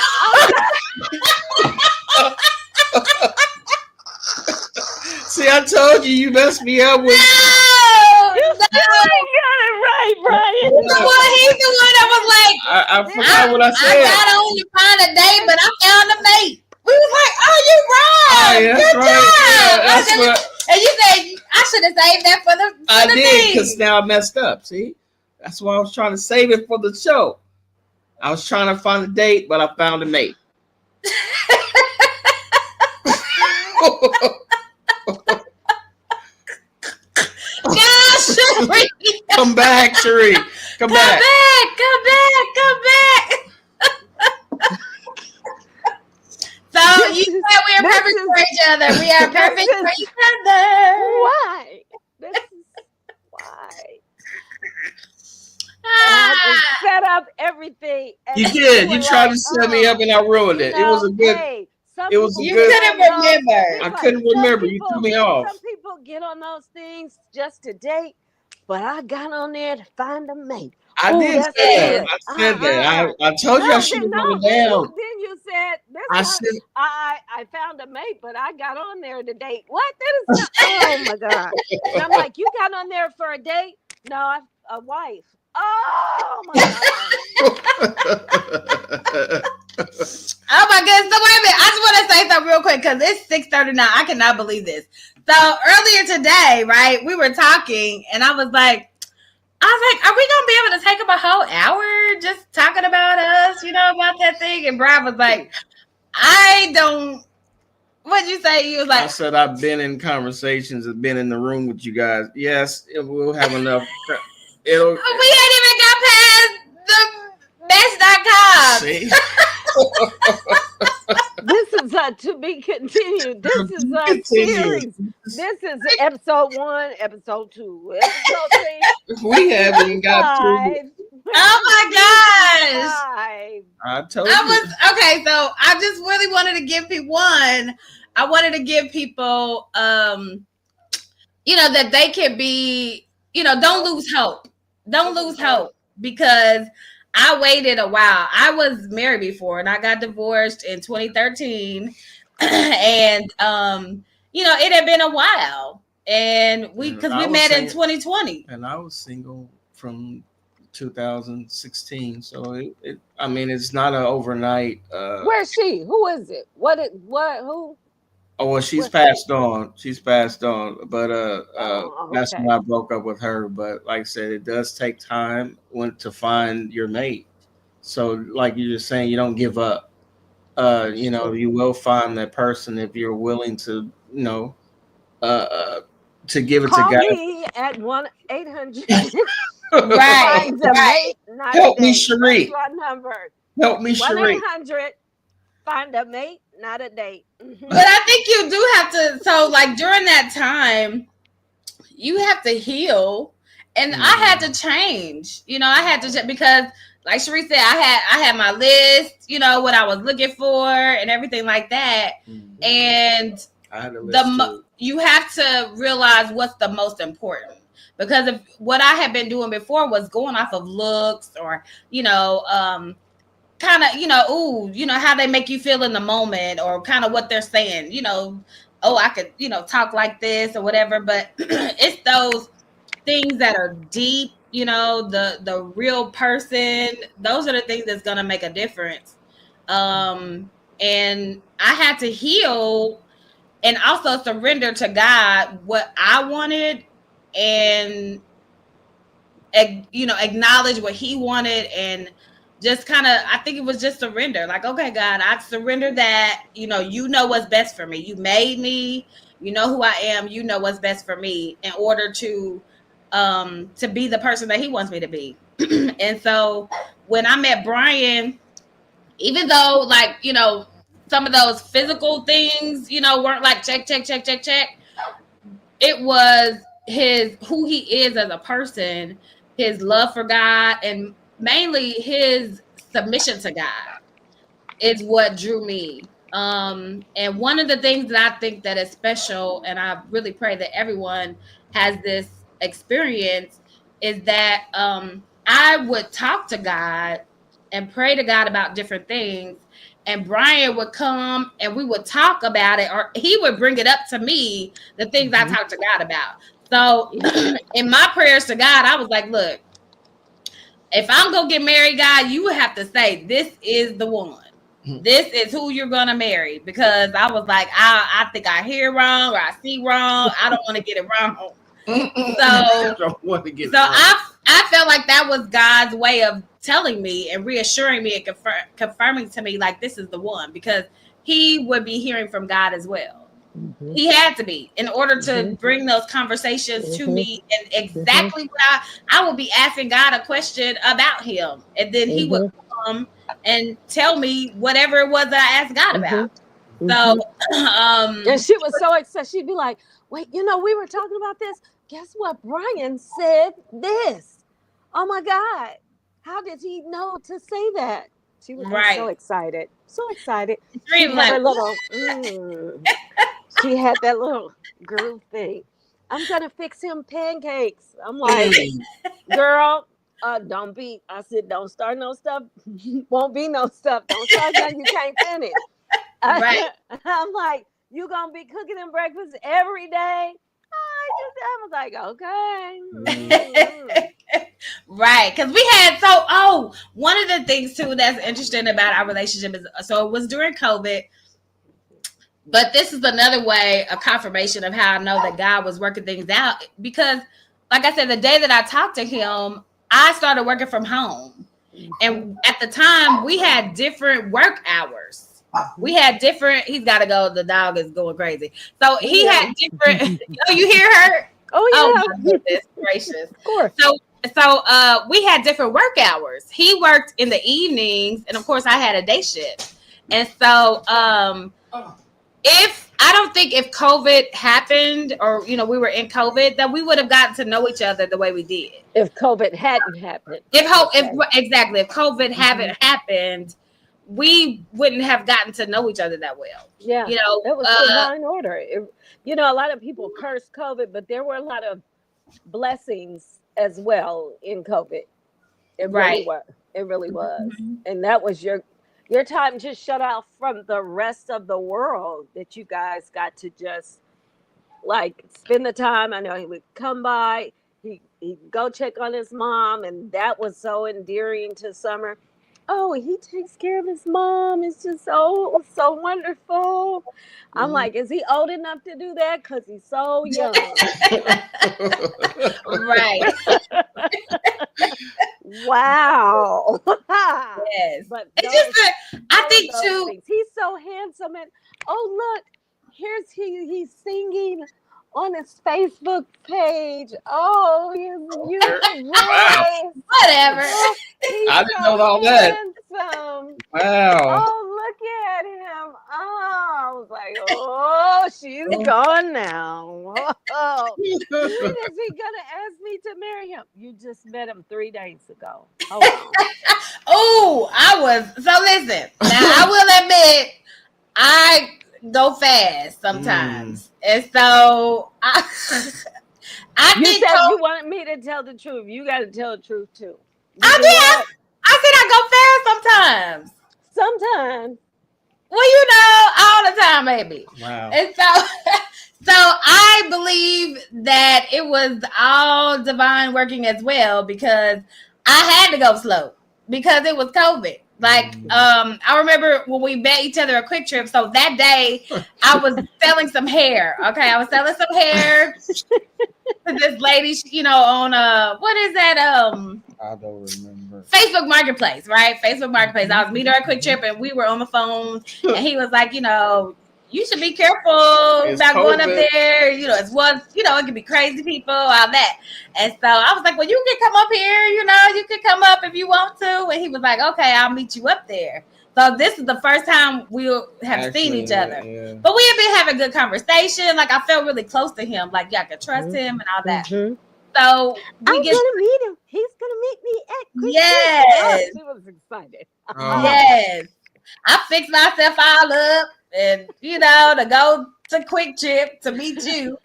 See, I told you messed me up with. no. You still ain't got it right, Brian. He's the one that was like, I forgot what I I said. got on to find a date, but I found a mate. We was like, oh, you Oh, right. yeah, that's Good right. job. Yeah, that's what And you said I should have saved that for the I the did thing. because now I messed up. See, that's why I was trying to save it for the show. I was trying to find a date, but I found a mate. Gosh, Sheree. Come back, Cherie. Come back. Come back. So you said we are perfect for each other. We are perfect for each other. Why? This is why. I had to set up everything. And You did. were You tried to like, set me up, and I ruined it. It was a good. Hey, It was a You good. couldn't remember. I couldn't remember. You threw me off. Some people get on those things just to date, but I got on there to find a mate. I Ooh, did that's say that. good. I said that. I told you I should have wrote it down. Then you said this. I said I found a mate, but I got on there to date. What? That is not. Oh my God! And I'm like, you got on there for a date? No, a wife. Oh my God! Oh my goodness. So wait a minute. I just want to say something real quick because it's 6:39. I cannot believe this. So earlier today, right, we were talking and I was like, are we gonna be able to take up a whole hour just talking about us, about that thing? And Brian was like, I don't. What'd you say? He was like, I said I've been in conversations and been in the room with you guys. Yes, we'll have enough. we ain't even got past the mess.com. See? This is to be continued. This is a series. This is episode 1, episode 2, episode 3. We haven't got to. Oh my gosh! I told you. Okay. So I just really wanted to give people one. I wanted to give people, that they can be, don't lose hope. Don't lose hope because I waited a while. I was married before and I got divorced in 2013. And, it had been a while. And we met in 2020. And I was single from 2016. So, it's not an overnight. Where's she? Who is it? Who? Oh, well, she's passed on. She's passed on. But that's okay. when I broke up with her. But like I said, it does take time to find your mate. So like you're just saying, you don't give up. You will find that person if you're willing to, to give it Call to God. me at 1-800. Right. Help me, Cherie. That's my number. Help me, Cherie. 1-800. Find a mate, not a date. But I think you do have to. So, like during that time, you have to heal, and I had to change. I had to because, like Cherie said, I had my list. What I was looking for and everything like that. And I had a list you have to realize what's the most important. because of what I had been doing before was going off of looks or, kind of, how they make you feel in the moment or kind of what they're saying, oh, I could, talk like this or whatever. But it's those things that are deep, the real person. Those are the things that's going to make a difference. And I had to heal and also surrender to God what I wanted and, acknowledge what he wanted and just kind of, I think it was just surrender. Like, okay, God, I surrender that, you know what's best for me. You made me, you know who I am, you know what's best for me in order to be the person that he wants me to be. And so when I met Brian, even though like, some of those physical things, weren't like check, check, check, check, check. It was who he is as a person, his love for God, and mainly his submission to God is what drew me. And one of the things that I think that is special, and I really pray that everyone has this experience, is that I would talk to God and pray to God about different things. And Brian would come and we would talk about it, or he would bring it up to me, the things I talked to God about. So in my prayers to God, I was like, look, if I'm going to get married, God, you would have to say, this is the one. This is who you're going to marry. Because I was like, I think I hear wrong or I see wrong. I don't want to get it wrong. I felt like that was God's way of telling me and reassuring me and confirming to me, like, this is the one. Because he would be hearing from God as well. He had to be in order to bring those conversations to me, and exactly what I would be asking God a question about him, and then he would come and tell me whatever it was that I asked God about. So, and she was so excited. She'd be like, "Wait, we were talking about this. Guess what? Brian said this. Oh my God, how did he know to say that?" She was so excited, so excited. She had her little. She had that little groove thing. I'm gonna fix him pancakes. I'm like, girl, don't be. I said, don't start no stuff. Won't be no stuff. Don't start nothing you can't finish. I'm like, you gonna be cooking him breakfast every day? I was like, okay. Right, because we had one of the things too that's interesting about our relationship is, so it was during COVID. But this is another way, a confirmation of how I know that God was working things out. Because, like I said, the day that I talked to him, I started working from home. And at the time, we had different work hours. We had different, he's got to go, the dog is going crazy. So he had different, you hear her? Oh, yeah. Oh, my goodness gracious. Of course. So we had different work hours. He worked in the evenings, and of course, I had a day shift. And so, I don't think if COVID happened or, we were in COVID, that we would have gotten to know each other the way we did. If COVID hadn't happened. If COVID hadn't happened, we wouldn't have gotten to know each other that well. Yeah. It was divine order. A lot of people curse COVID, but there were a lot of blessings as well in COVID. It really was. And that was your time just shut off from the rest of the world, that you guys got to just like spend the time. I know he would come by, he'd go check on his mom, and that was so endearing to Summer. Oh, he takes care of his mom. It's just so wonderful. I'm like, is he old enough to do that? Because he's so young. Right. Wow. Yes. But I think too, things. He's so handsome, and look, he's singing on his Facebook page. Oh, his voice. Whatever. I didn't know all that. Handsome. Wow. Oh, look at him. Oh, I was like, she's gone now. Oh, when is he gonna ask me to marry him? You just met him 3 days ago. I was. So listen, now I will admit, I go fast sometimes. And so I You think said COVID, you wanted me to tell the truth. You got to tell the truth too. I You did. what? I said I go fast sometimes. Sometimes. Well, you know, all the time, baby. Wow. And so, so I believe that it was all divine working as well because I had to go slow because it was COVID. Like, I remember when we met each other at Quick Trip. So that day, I was selling some hair. Okay, I was selling some hair to this lady, you know, on what is that? I don't remember. Facebook Marketplace, right? Facebook Marketplace. I was meeting her at Quick Trip, and we were on the phone, and he was like, you know, you should be careful It's about going up COVID. there. You know, it's what, you know, it could be crazy people, all that. And so I was like, well, you can come up here. You know, you can come up if you want to. And he was like, okay, I'll meet you up there. So this is the first time we have seen each other. Yeah. But we have been having good conversation. Like I felt really close to him. Like yeah, I could trust him and all that. Mhm. So we I'm get gonna meet him. He's gonna meet me at Quick Trip. yes. She was excited. Oh. Yes. I fixed myself all up and, you know, to go to Quick Trip to meet you.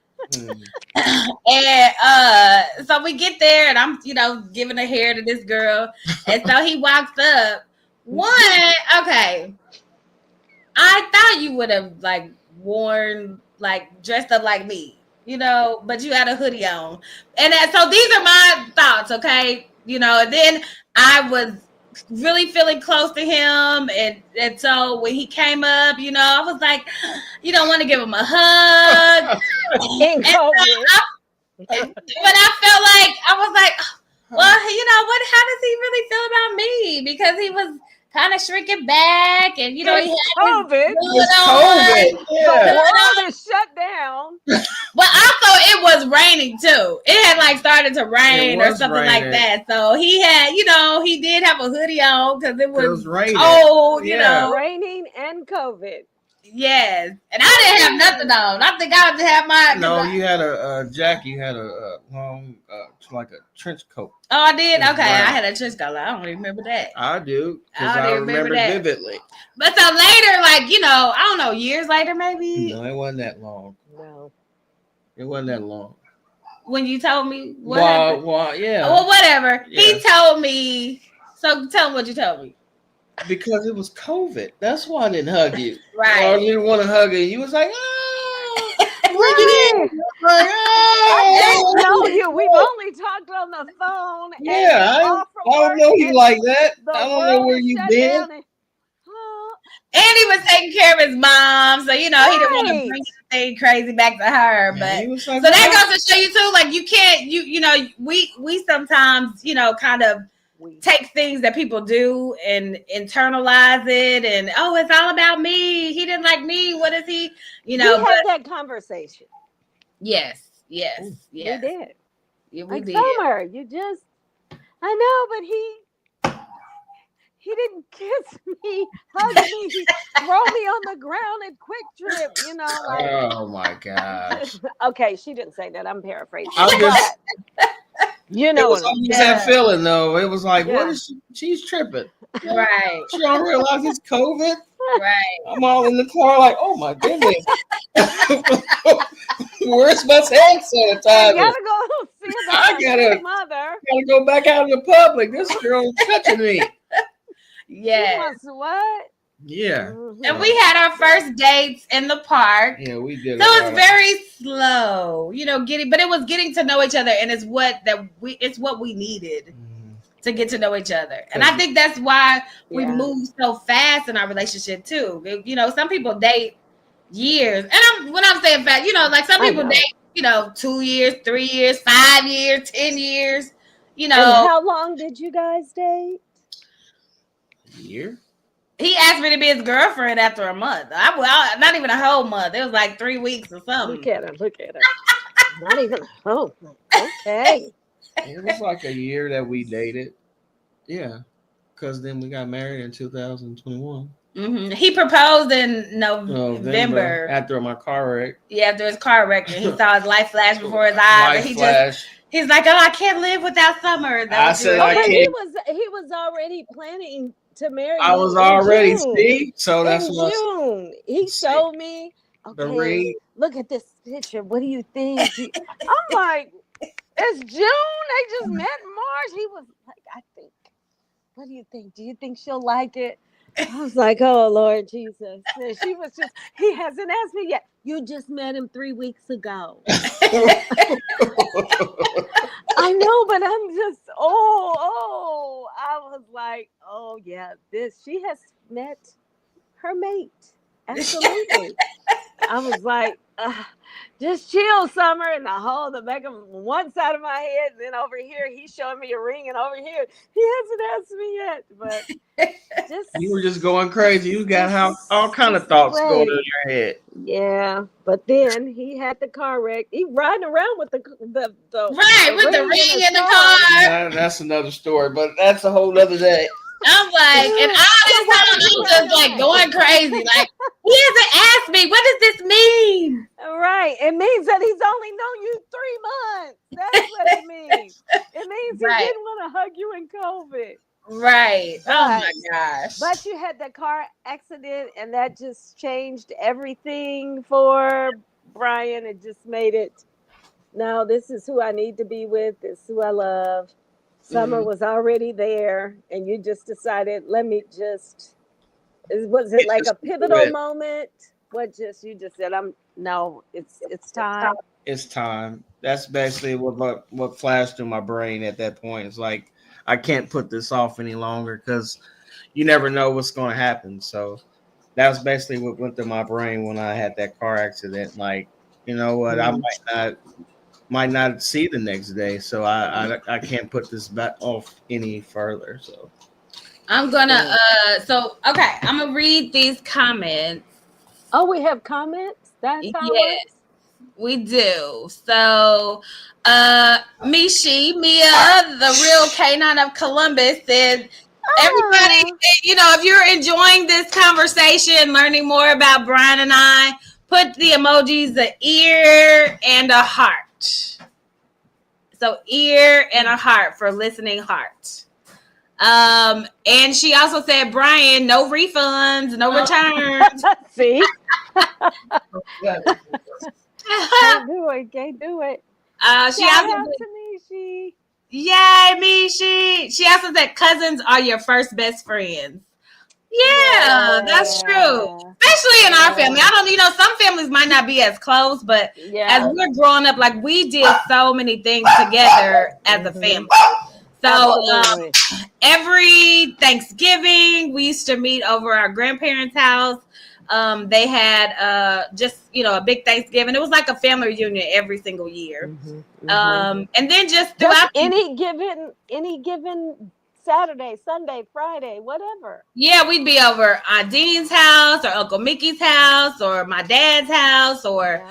And so we get there and I'm, you know, giving the hair to this girl. And so he walks up. One, okay. I thought you would have like worn, like dressed up like me, you know, but you had a hoodie on. And so these are my thoughts, okay? You know, and then I was really feeling close to him. And so when he came up, you know, I was like, you don't want to give him a hug. In COVID. But I felt like, I was like, well, you know, how does he really feel about me? Because he was kind of shrinking back, and you know, he had COVID. It's COVID. The Yeah. world is shut down. But also, it was raining too. It had like started to rain It or was something like raining. that. So he had, you know, he did have a hoodie on because it was raining. cold, you Yeah. know. Raining and COVID. Yes, and I didn't have nothing on. I think I just had my. No, you had a jacket. You had a long, like a trench coat. Oh, I did. It was Okay, I brown. had a trench coat. I don't remember that. I do because I I don't remember remember that. vividly. But so later, like you know, I don't know, years later maybe. No, it wasn't that long. No. It wasn't that long. When you told me what happened. Well, yeah. Well, whatever. Yeah. He told me. So tell him what you told me. Because it was COVID. That's why I didn't hug you. Right. Or I didn't want to hug you. You was like, oh, Right. like, I oh. don't know you. We've only talked on the phone. And Yeah, you're off from I don't work know you and like that. the I don't know world where is you shut been. down and- oh, And he was taking care of his mom, so you know he didn't want to Right. bring anything crazy back to her. And But he was like, so that goes to show you too, like you can't, you know, we sometimes, you know, kind of take things that people do and internalize it, and oh, it's all about me. He didn't like me. What is he? You know, we but had that conversation. yes, We yes, did. yeah, we Like did. Summer, you just I know, but he didn't kiss me, hug me, throw me on the ground at Quick Trip, you know, like oh my gosh. okay, she didn't say that. I'm paraphrasing. I'm just- But you It know was what I'm always Yeah. that feeling though. It was like, what Yeah. is she? She's tripping. Right, She don't realize it's COVID. right. I'm all in the car like, oh my goodness. Where's my hand I sanitizer? gotta go see I about gotta- my mother. Gotta go back out in the public. This girl is touching me. Yeah. She wants what? Yeah. Mhm. And we had our first dates in the park. Yeah, we did. So it's very slow, you know, but it was getting to know each other, and it's what we needed to get to know each other. And I think that's why we Yeah. move so fast in our relationship too. You know, some people date years, and when I'm saying fast, you know, like some I people know. date, you know, 2 years, 3 years, 5 years, 10 years. You And know, how long did you guys date? year. he asked me to be his girlfriend after a month. Well, not even a whole month. It was like 3 weeks or something. Look at her. Look at her. Not even. Oh, okay. It was like a year that we dated. Yeah, because then we got married in 2021. Mm-hmm. He proposed in November. After my car wreck. Yeah, after his car wreck, and he saw his life flash before his eyes. And he's like, "Oh, I can't live without Summer." I said, Oh, but he can't- was already planning to marry. I you was in already June. see, so that's In what. June, he showed me okay, look at this picture. What do you think? I'm like, it's June. They just met in March. He was like, I think. What do you think? Do you think she'll like it? I was like, oh, Lord Jesus. And she was just, he hasn't asked me yet. You just met him 3 weeks ago. I know, but I'm just, I was like, oh, yeah, she has met her mate. Absolutely. I was like, just chill, Summer. And the back of one side of my head, and then over here, he's showing me a ring, and over here, he hasn't asked me yet. But you were just going crazy. You got all kind of thoughts going in your head. Yeah, but then he had the car wreck. He riding around with the with the ring in the car. That's another story, but that's a whole other day. I'm like, and all this time I'm just like going crazy. Like, he hasn't asked me, what does this mean? Right. It means that he's only known you 3 months. That's what it means. It means he didn't want to hug you in COVID. Right. Oh my gosh. But you had the car accident, and that just changed everything for Brian. It just made it, now this is who I need to be with. This is who I love. Summer was already there, and you just decided, was it like a pivotal moment? You just said, it's time. It's time. That's basically what flashed through my brain at that point. It's like, I can't put this off any longer because you never know what's going to happen. So that was basically what went through my brain when I had that car accident. Like, you know what, I might not see the next day, so I can't put this back off any further. So I'm gonna I'm gonna read these comments. Oh, we have comments? That's how it works? We do. So Mia, the real Canine of Columbus, said, everybody, if you're enjoying this conversation, learning more about Brian and I, put the emojis, an ear and a heart. So ear and a heart for listening heart. And she also said, Brian, no refunds, no returns. See? Can't do it. She also said, yay, Mishi. She also said, cousins are your first best friends. Yeah, that's true. Especially in our family. I don't, some families might not be as close, but as we're growing up, like, we did so many things together as a family. So every Thanksgiving, we used to meet over our grandparents' house. They had a big Thanksgiving. It was like a family reunion every single year. And then just throughout any given Saturday, Sunday, Friday, whatever. Yeah, we'd be over Aunt Dean's house or Uncle Mickey's house or my dad's house or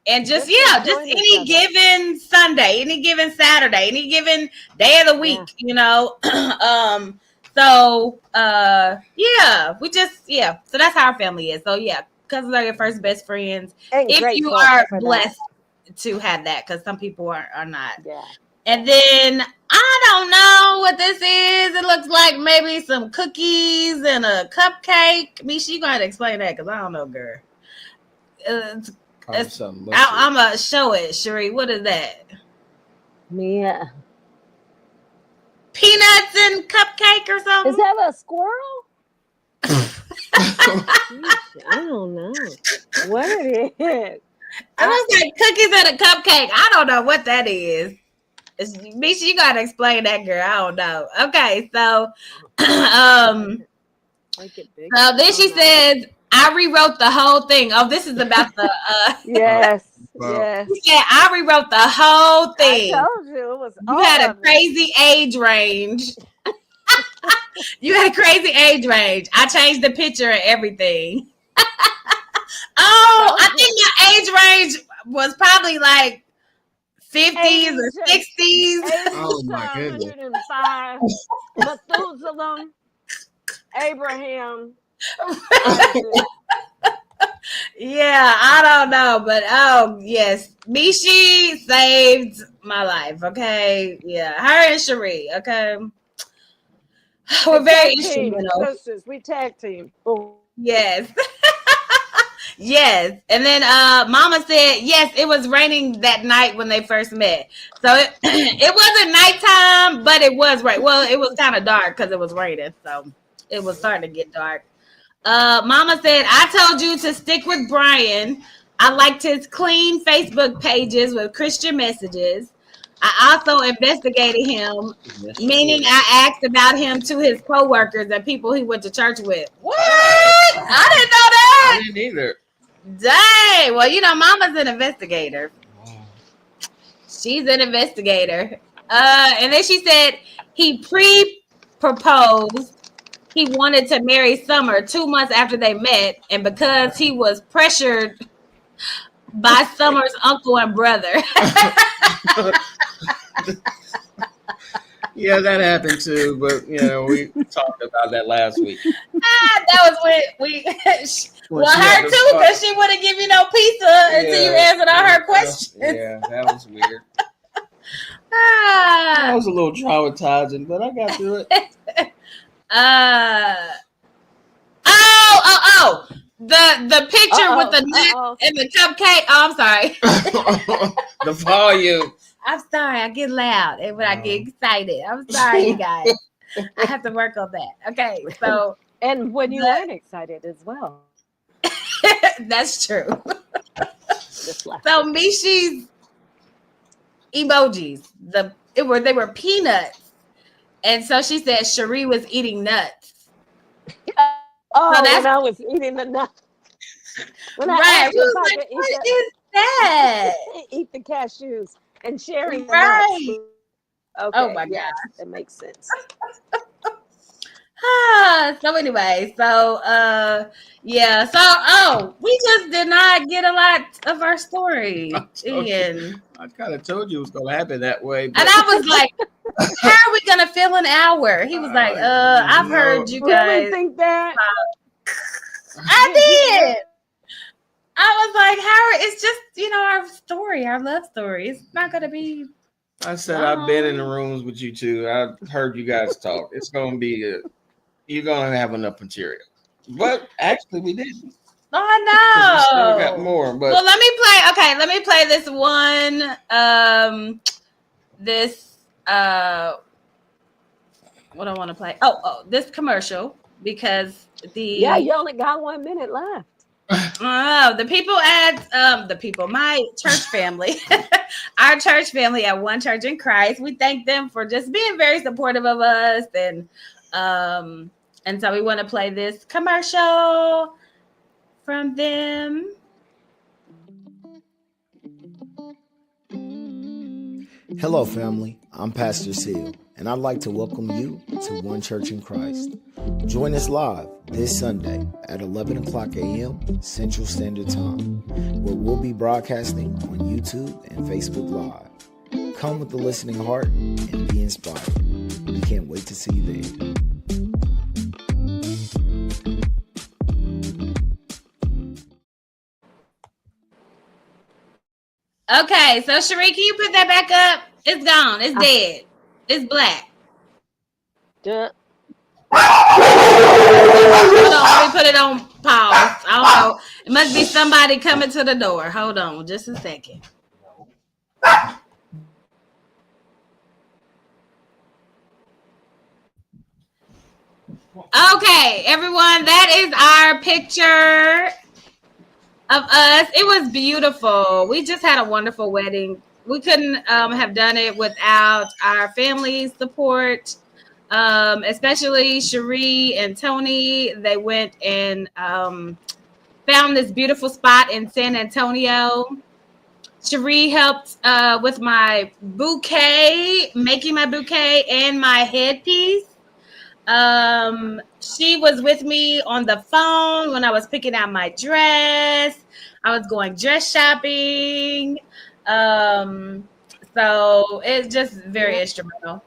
and just any given Sunday, any given Saturday, any given day of the week, So that's how our family is. So cousins are your first best friends. And if you are blessed to have that, because some people are not. Yeah. And then I don't know what this is. It looks like maybe some cookies and a cupcake. Misha, you gotta explain that because I don't know, girl. I'm gonna show it, Sheree. What is that? Yeah. Peanuts and cupcake or something? Is that a squirrel? I don't know what it is. It looks like cookies and a cupcake. I don't know what that is. Misha, you gotta explain that, girl. I don't know. Okay, so so then she says, I rewrote the whole thing. Oh, this is about the yes. She said, I rewrote the whole thing. I told you it was. You had a crazy age range. You had a crazy age range. I changed the picture and everything. I think your age range was probably like 50s or 60s. Oh my goodness. 105. Methuselah, Abraham. Yeah, I don't know, but yes, Mishi saved my life. Okay, yeah, her and Cherie. Okay, we're very instrumental. We tag team. Oh. Yes. Yes. And then Mama said, yes, it was raining that night when they first met. So it wasn't nighttime, but it was right. Well, it was kind of dark because it was raining. So it was starting to get dark. Mama said, I told you to stick with Brian. I liked his clean Facebook pages with Christian messages. I also investigated him, meaning I asked about him to his coworkers and people he went to church with. What? I didn't know that. I didn't either. Dang. Well, you know, Mama's an investigator. She's an investigator. And then she said he pre-proposed. He wanted to marry Summer 2 months after they met, and because he was pressured by Summer's uncle and brother. Yeah, that happened too, but you know, we talked about that last week. That was when we well, her too, because she wouldn't give you no pizza until you answered all her questions. Yeah, that was weird. That was a little traumatizing, but I got through it. The picture with the nut and the cupcake. Oh, I'm sorry. The volume. I'm sorry. I get loud and when I get excited. I'm sorry, you guys. I have to work on that. Okay, so and when you aren't excited as well. That's true. So Mishi's emojis, they were peanuts, and so she said Cherie was eating nuts. Oh, so when I was eating the nuts. Right. We was like, what is that? Eat the cashews and sharing the right. nuts. Okay, oh my gosh. That makes sense. So anyway, so yeah, so we just did not get a lot of our story. I kind of told you it was gonna happen that way. But... And I was like, how are we gonna fill an hour? He was like, I've heard you guys really think that. I did. I was like, Howard, it's just, you know, our story, our love story. It's not gonna be. I said I've been in the rooms with you two. I've heard you guys talk. It's gonna be you're gonna have enough material. But actually we didn't. Oh no. We still got more, but well let me play this one. What I want to play. This commercial because you only got 1 minute left. My church family, our church family at One Church in Christ, we thank them for just being very supportive of us, and so we want to play this commercial from them. Hello, family. I'm Pastor Seal, and I'd like to welcome you to One Church in Christ. Join us live this Sunday at 11 o'clock a.m. Central Standard Time, where we'll be broadcasting on YouTube and Facebook Live. Come with a listening heart and be inspired. We can't wait to see you there. Okay, so Cherie, can you put that back up? It's gone. It's dead. It's black. Duh. Hold on, let me put it on pause. I don't know. It must be somebody coming to the door. Hold on just a second. Okay, everyone, that is our picture of us. It was beautiful. We just had a wonderful wedding. We couldn't have done it without our family's support, especially Cherie and Tony. They went and found this beautiful spot in San Antonio. Cherie helped with my bouquet, making my bouquet and my headpiece. She was with me on the phone when I was picking out my dress. I was going dress shopping. So it's just very instrumental.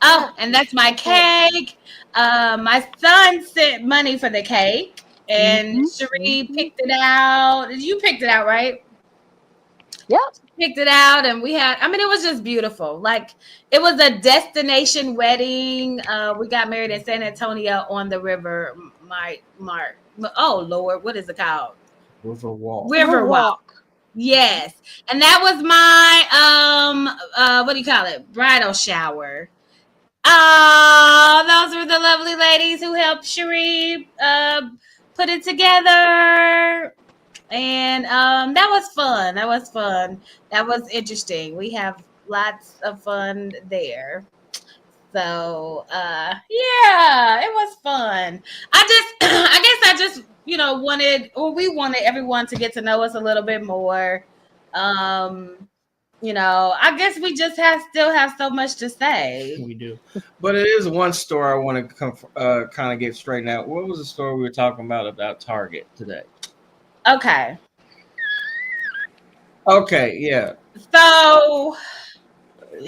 Oh, and that's my cake. My son sent money for the cake, and Cherie picked it out. You picked it out, right? Yep. Picked it out, and it was just beautiful. Like, it was a destination wedding. We got married in San Antonio on the river. Oh Lord, what is it called? Riverwalk. Yes. And that was my what do you call it? Bridal shower. Those were the lovely ladies who helped Cherie put it together. And that was fun. That was interesting. We have lots of fun there. So yeah, it was fun. I guess I just we wanted everyone to get to know us a little bit more. I guess we just still have so much to say. We do. But it is one story I want to kind of get straightened out. What was the story we were talking about Target today? Okay, yeah. so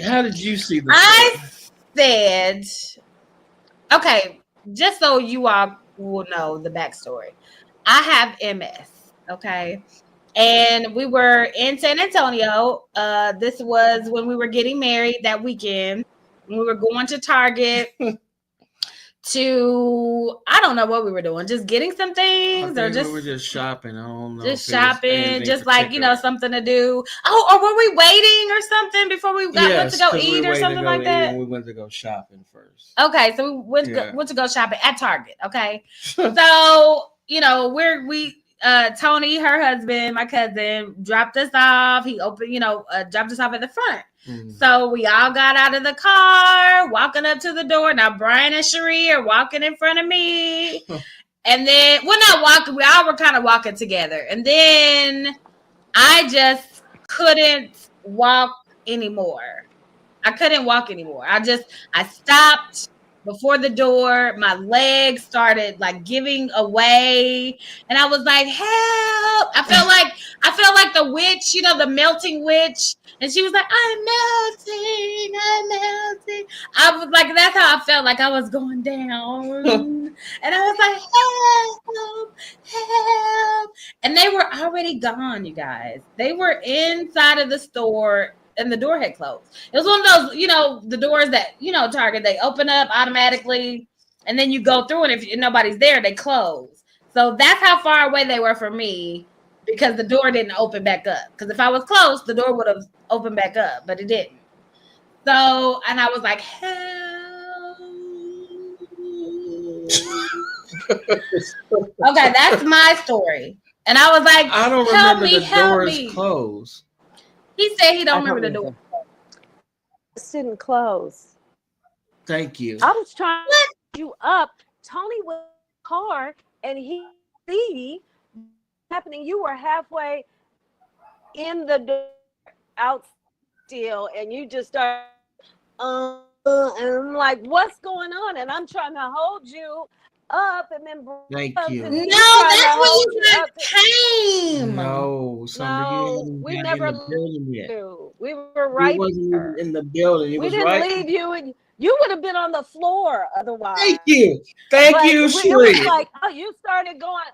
How did you see the I said, okay, just so you all will know the backstory. I have MS, okay? And we were in San Antonio. This was when we were getting married that weekend. We were going to Target I don't know what we were doing, just getting some things we were just shopping. I don't know. Just shopping, just like, something to do. Oh, or were we waiting or something before we went to go eat or something like that? We went to go shopping first. Okay, so we went to go shopping at Target. Okay, so Tony, her husband, my cousin, dropped us off. He opened, dropped us off at the front. Mm-hmm. So we all got out of the car, walking up to the door. Now Brian and Cherie are walking in front of me. And then we're not walking. We all were kind of walking together. And then I just couldn't walk anymore. I couldn't walk anymore. I stopped before the door. My legs started like giving away. And I was like, help. I felt like the witch, the melting witch. And she was like, I'm melting. I was like, that's how I felt, like I was going down. And I was like, help. And they were already gone, you guys. They were inside of the store and the door had closed. It was one of those, the doors that, Target, they open up automatically and then you go through, and if nobody's there, they close. So that's how far away they were from me, because the door didn't open back up. Because if I was close, the door would have opened back up, but it didn't. So, and I was like, help. Okay, that's my story. And I was like, I don't remember the doors closed. He said he don't remember the door. It didn't close. Thank you. I was trying to get you up. Tony was in the car and he see happening. You were halfway in the door out still, and you just start and I'm like, what's going on? And I'm trying to hold you up, and then thank you. No, that's when you guys came. No, we never left. We were right there in the building. We didn't leave you, and you would have been on the floor otherwise. Thank you, Cherie. It was like, you started going,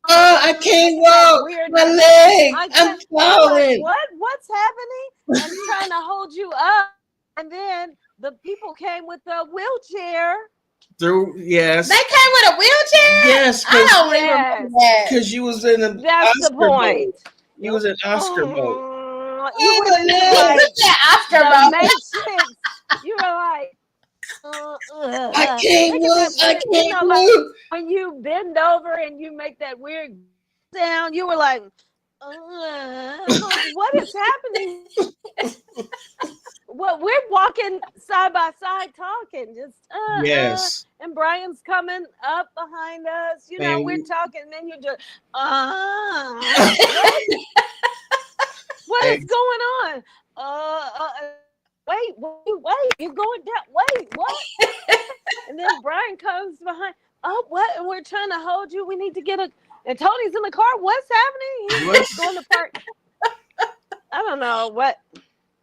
I can't walk. My leg. I'm falling. Like, what's happening? I'm trying to hold you up, and then the people came with a wheelchair. Yes. They came with a wheelchair? Yes. I don't remember that. Because you was in That's the point. You was in Oscar boat. You were in Oscar boat. You were like, I can't move. I can't move. When you bend over and you make that weird sound, you were like, what is happening? Well, we're walking side by side talking, just yes. And Brian's coming up behind us. We're talking, and then you're just what is going on? Wait, you're going down. Wait, what? And then Brian comes behind. Oh, what? And we're trying to hold you. We need to get and Tony's in the car. What's happening? He's going to park. I don't know what.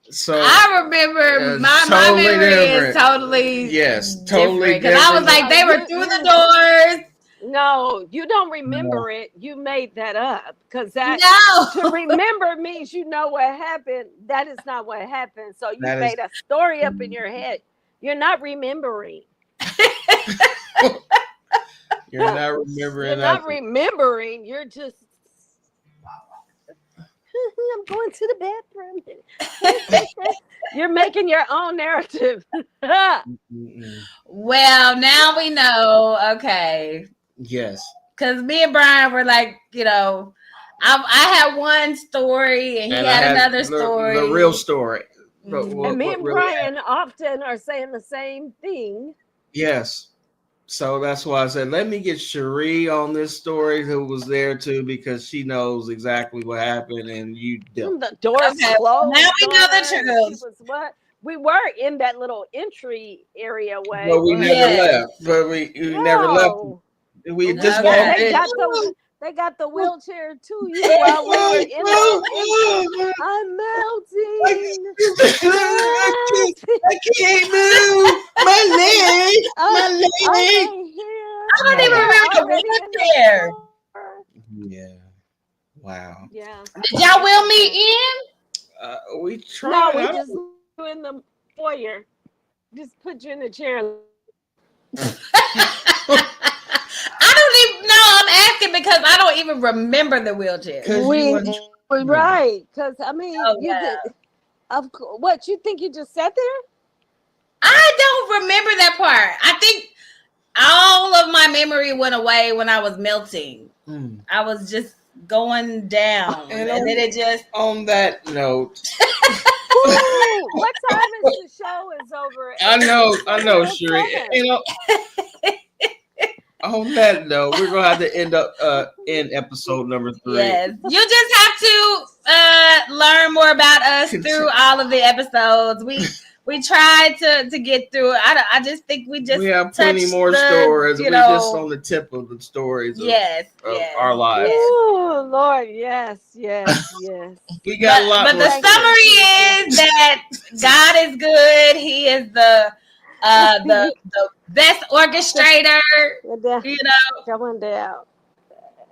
So I remember my memory is totally totally because I was like, they were through the doors. No, you don't remember it. You made that up, because to remember means you know what happened. That is not what happened. So you made a story up in your head. You're not remembering. You're not remembering. You're not remembering. You're just I'm going to the bathroom. You're making your own narrative. Well, now we know. Okay. Yes. Because me and Brian were like, I had one story and he And I had had another story. The real story. And me and really Brian often are saying the same thing. Yes. So that's why I said, let me get Cherie on this story, who was there too, because she knows exactly what happened, and you don't. The doors Okay, closed. now we know the She truth. was what? We were in that little entry area way. But we never Yes. left. But we never left. We just Okay. walked They in. got the wheelchair to you while we were in the I'm melting. I can't move. My leg. My leg. I don't even remember the wheelchair. Yeah. Wow. Yeah. Did y'all wheel me in? We tried. No, we just put you in the foyer. Just put you in the chair. I don't even know. I'm asking because I don't even remember the wheelchair. Right. Because, I mean, what, you think you just sat there? I don't remember that part. I think all of my memory went away when I was melting. I was just going down. And then it just... On that note... Ooh, what time is the show is over? I know, Cherie. On that note, we're gonna have to end up in episode number 3. Yes, you just have to learn more about us through all of the episodes. We tried to get through it. I just think we have plenty more stories. We're just on the tip of the stories. Of our lives. Oh Lord, yes. We got a lot. But the summary is that God is good. He is the best orchestrator. Coming down.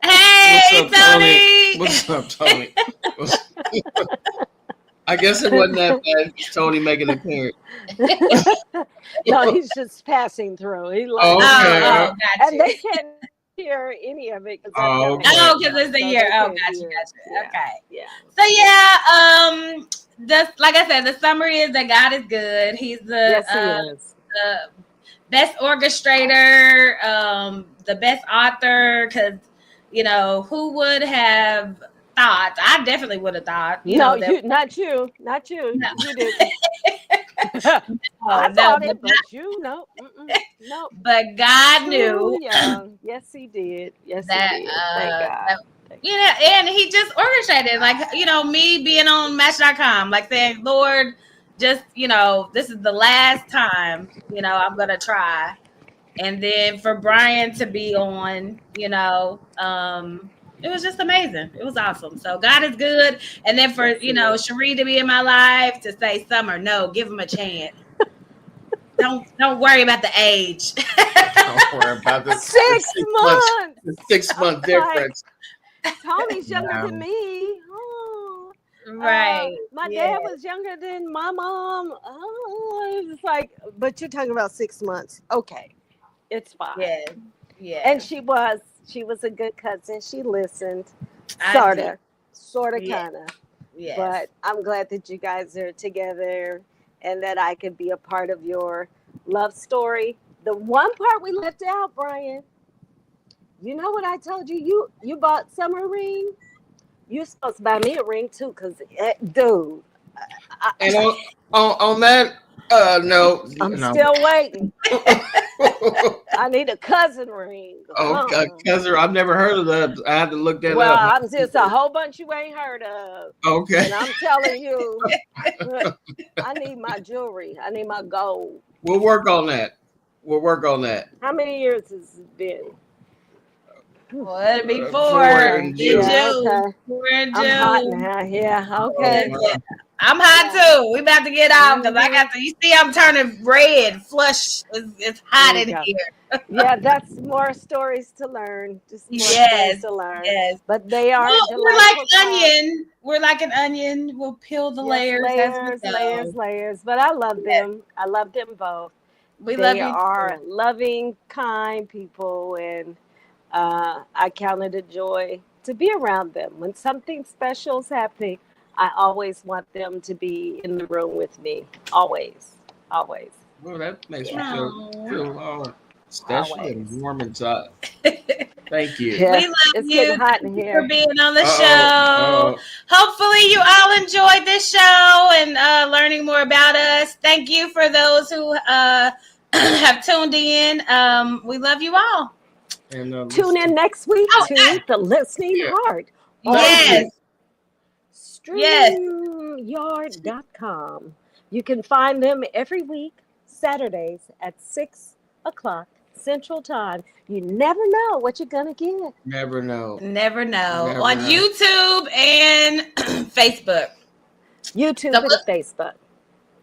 Hey, Tony. What's up, Tony? I guess it wasn't that bad. Tony making an appearance. No, he's just passing through. He gotcha. And they can't hear any of it. Because it's the year. Oh, gotcha. Yeah. Okay. Yeah. So just like I said, the summary is that God is good. He's the best orchestrator, the best author. Because who would have thought? I definitely would have thought. Not you. No. You didn't. I thought it, but no. But God knew. Yes, He did. Yes, that, He did. Thank God. And He just orchestrated, me being on Match.com, saying, Lord, just this is the last time I'm gonna try, and then for Brian to be on, it was just amazing. It was awesome. So God is good. And then for, Cherie to be in my life, to say, Summer, no, give him a chance. Don't worry about the age. Don't worry about the 6 months. The 6 month difference. Tony's younger than me. Oh. Right. My dad was younger than my mom. Oh, it's like, but you're talking about 6 months. Okay. It's fine. Yeah. And she was a good cousin. She listened. Sort of, kind of. Yes. But I'm glad that you guys are together and that I could be a part of your love story. The one part we left out, Brian, you know what I told you? You bought Summer a ring? You're supposed to buy me a ring too, because, dude. And on that note, I'm still waiting. I need a cousin ring. Cousin, I've never heard of that. I had to look that up. Well, I'm just a whole bunch you ain't heard of. Okay. And I'm telling you, I need my jewelry. I need my gold. We'll work on that. How many years has it been? Well, it'll be 4 in June. Okay. 4 in June. I'm hot now. Yeah. Okay. I'm hot too. We about to get out because I got to. You see, I'm turning red. Flush. It's hot in here. Yeah, that's more stories to learn. Just more stories to learn. Yes, but they are. We're like onion. We're like an onion. We'll peel the layers. Layers. But I love them. I love them both. They are loving, kind people, and I count it a joy to be around them. When something special is happening, I always want them to be in the room with me. Always. Always. Well, that makes me Aw. feel all special and Always. warm inside. Thank you. Yeah, We love it's you. getting hot in Thank you here. for being on the Uh-oh, show. Hopefully, you all enjoyed this show and learning more about us. Thank you for those who have tuned in. We love you all. And Tune in next week Oh, to The Listening Yeah. Heart. Yes. Yes. StreamYard.com. You can find them every week, Saturdays at 6 o'clock Central Time. You never know what you're going to get. Never know. Never know. Never On know. YouTube and Facebook. YouTube So and Facebook.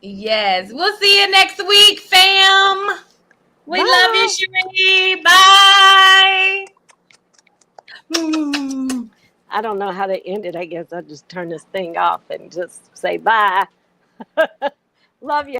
Yes. We'll see you next week, fam. We Bye. love you, Cherie. Bye. I don't know how to end it. I guess I'll just turn this thing off and just say bye. Love you.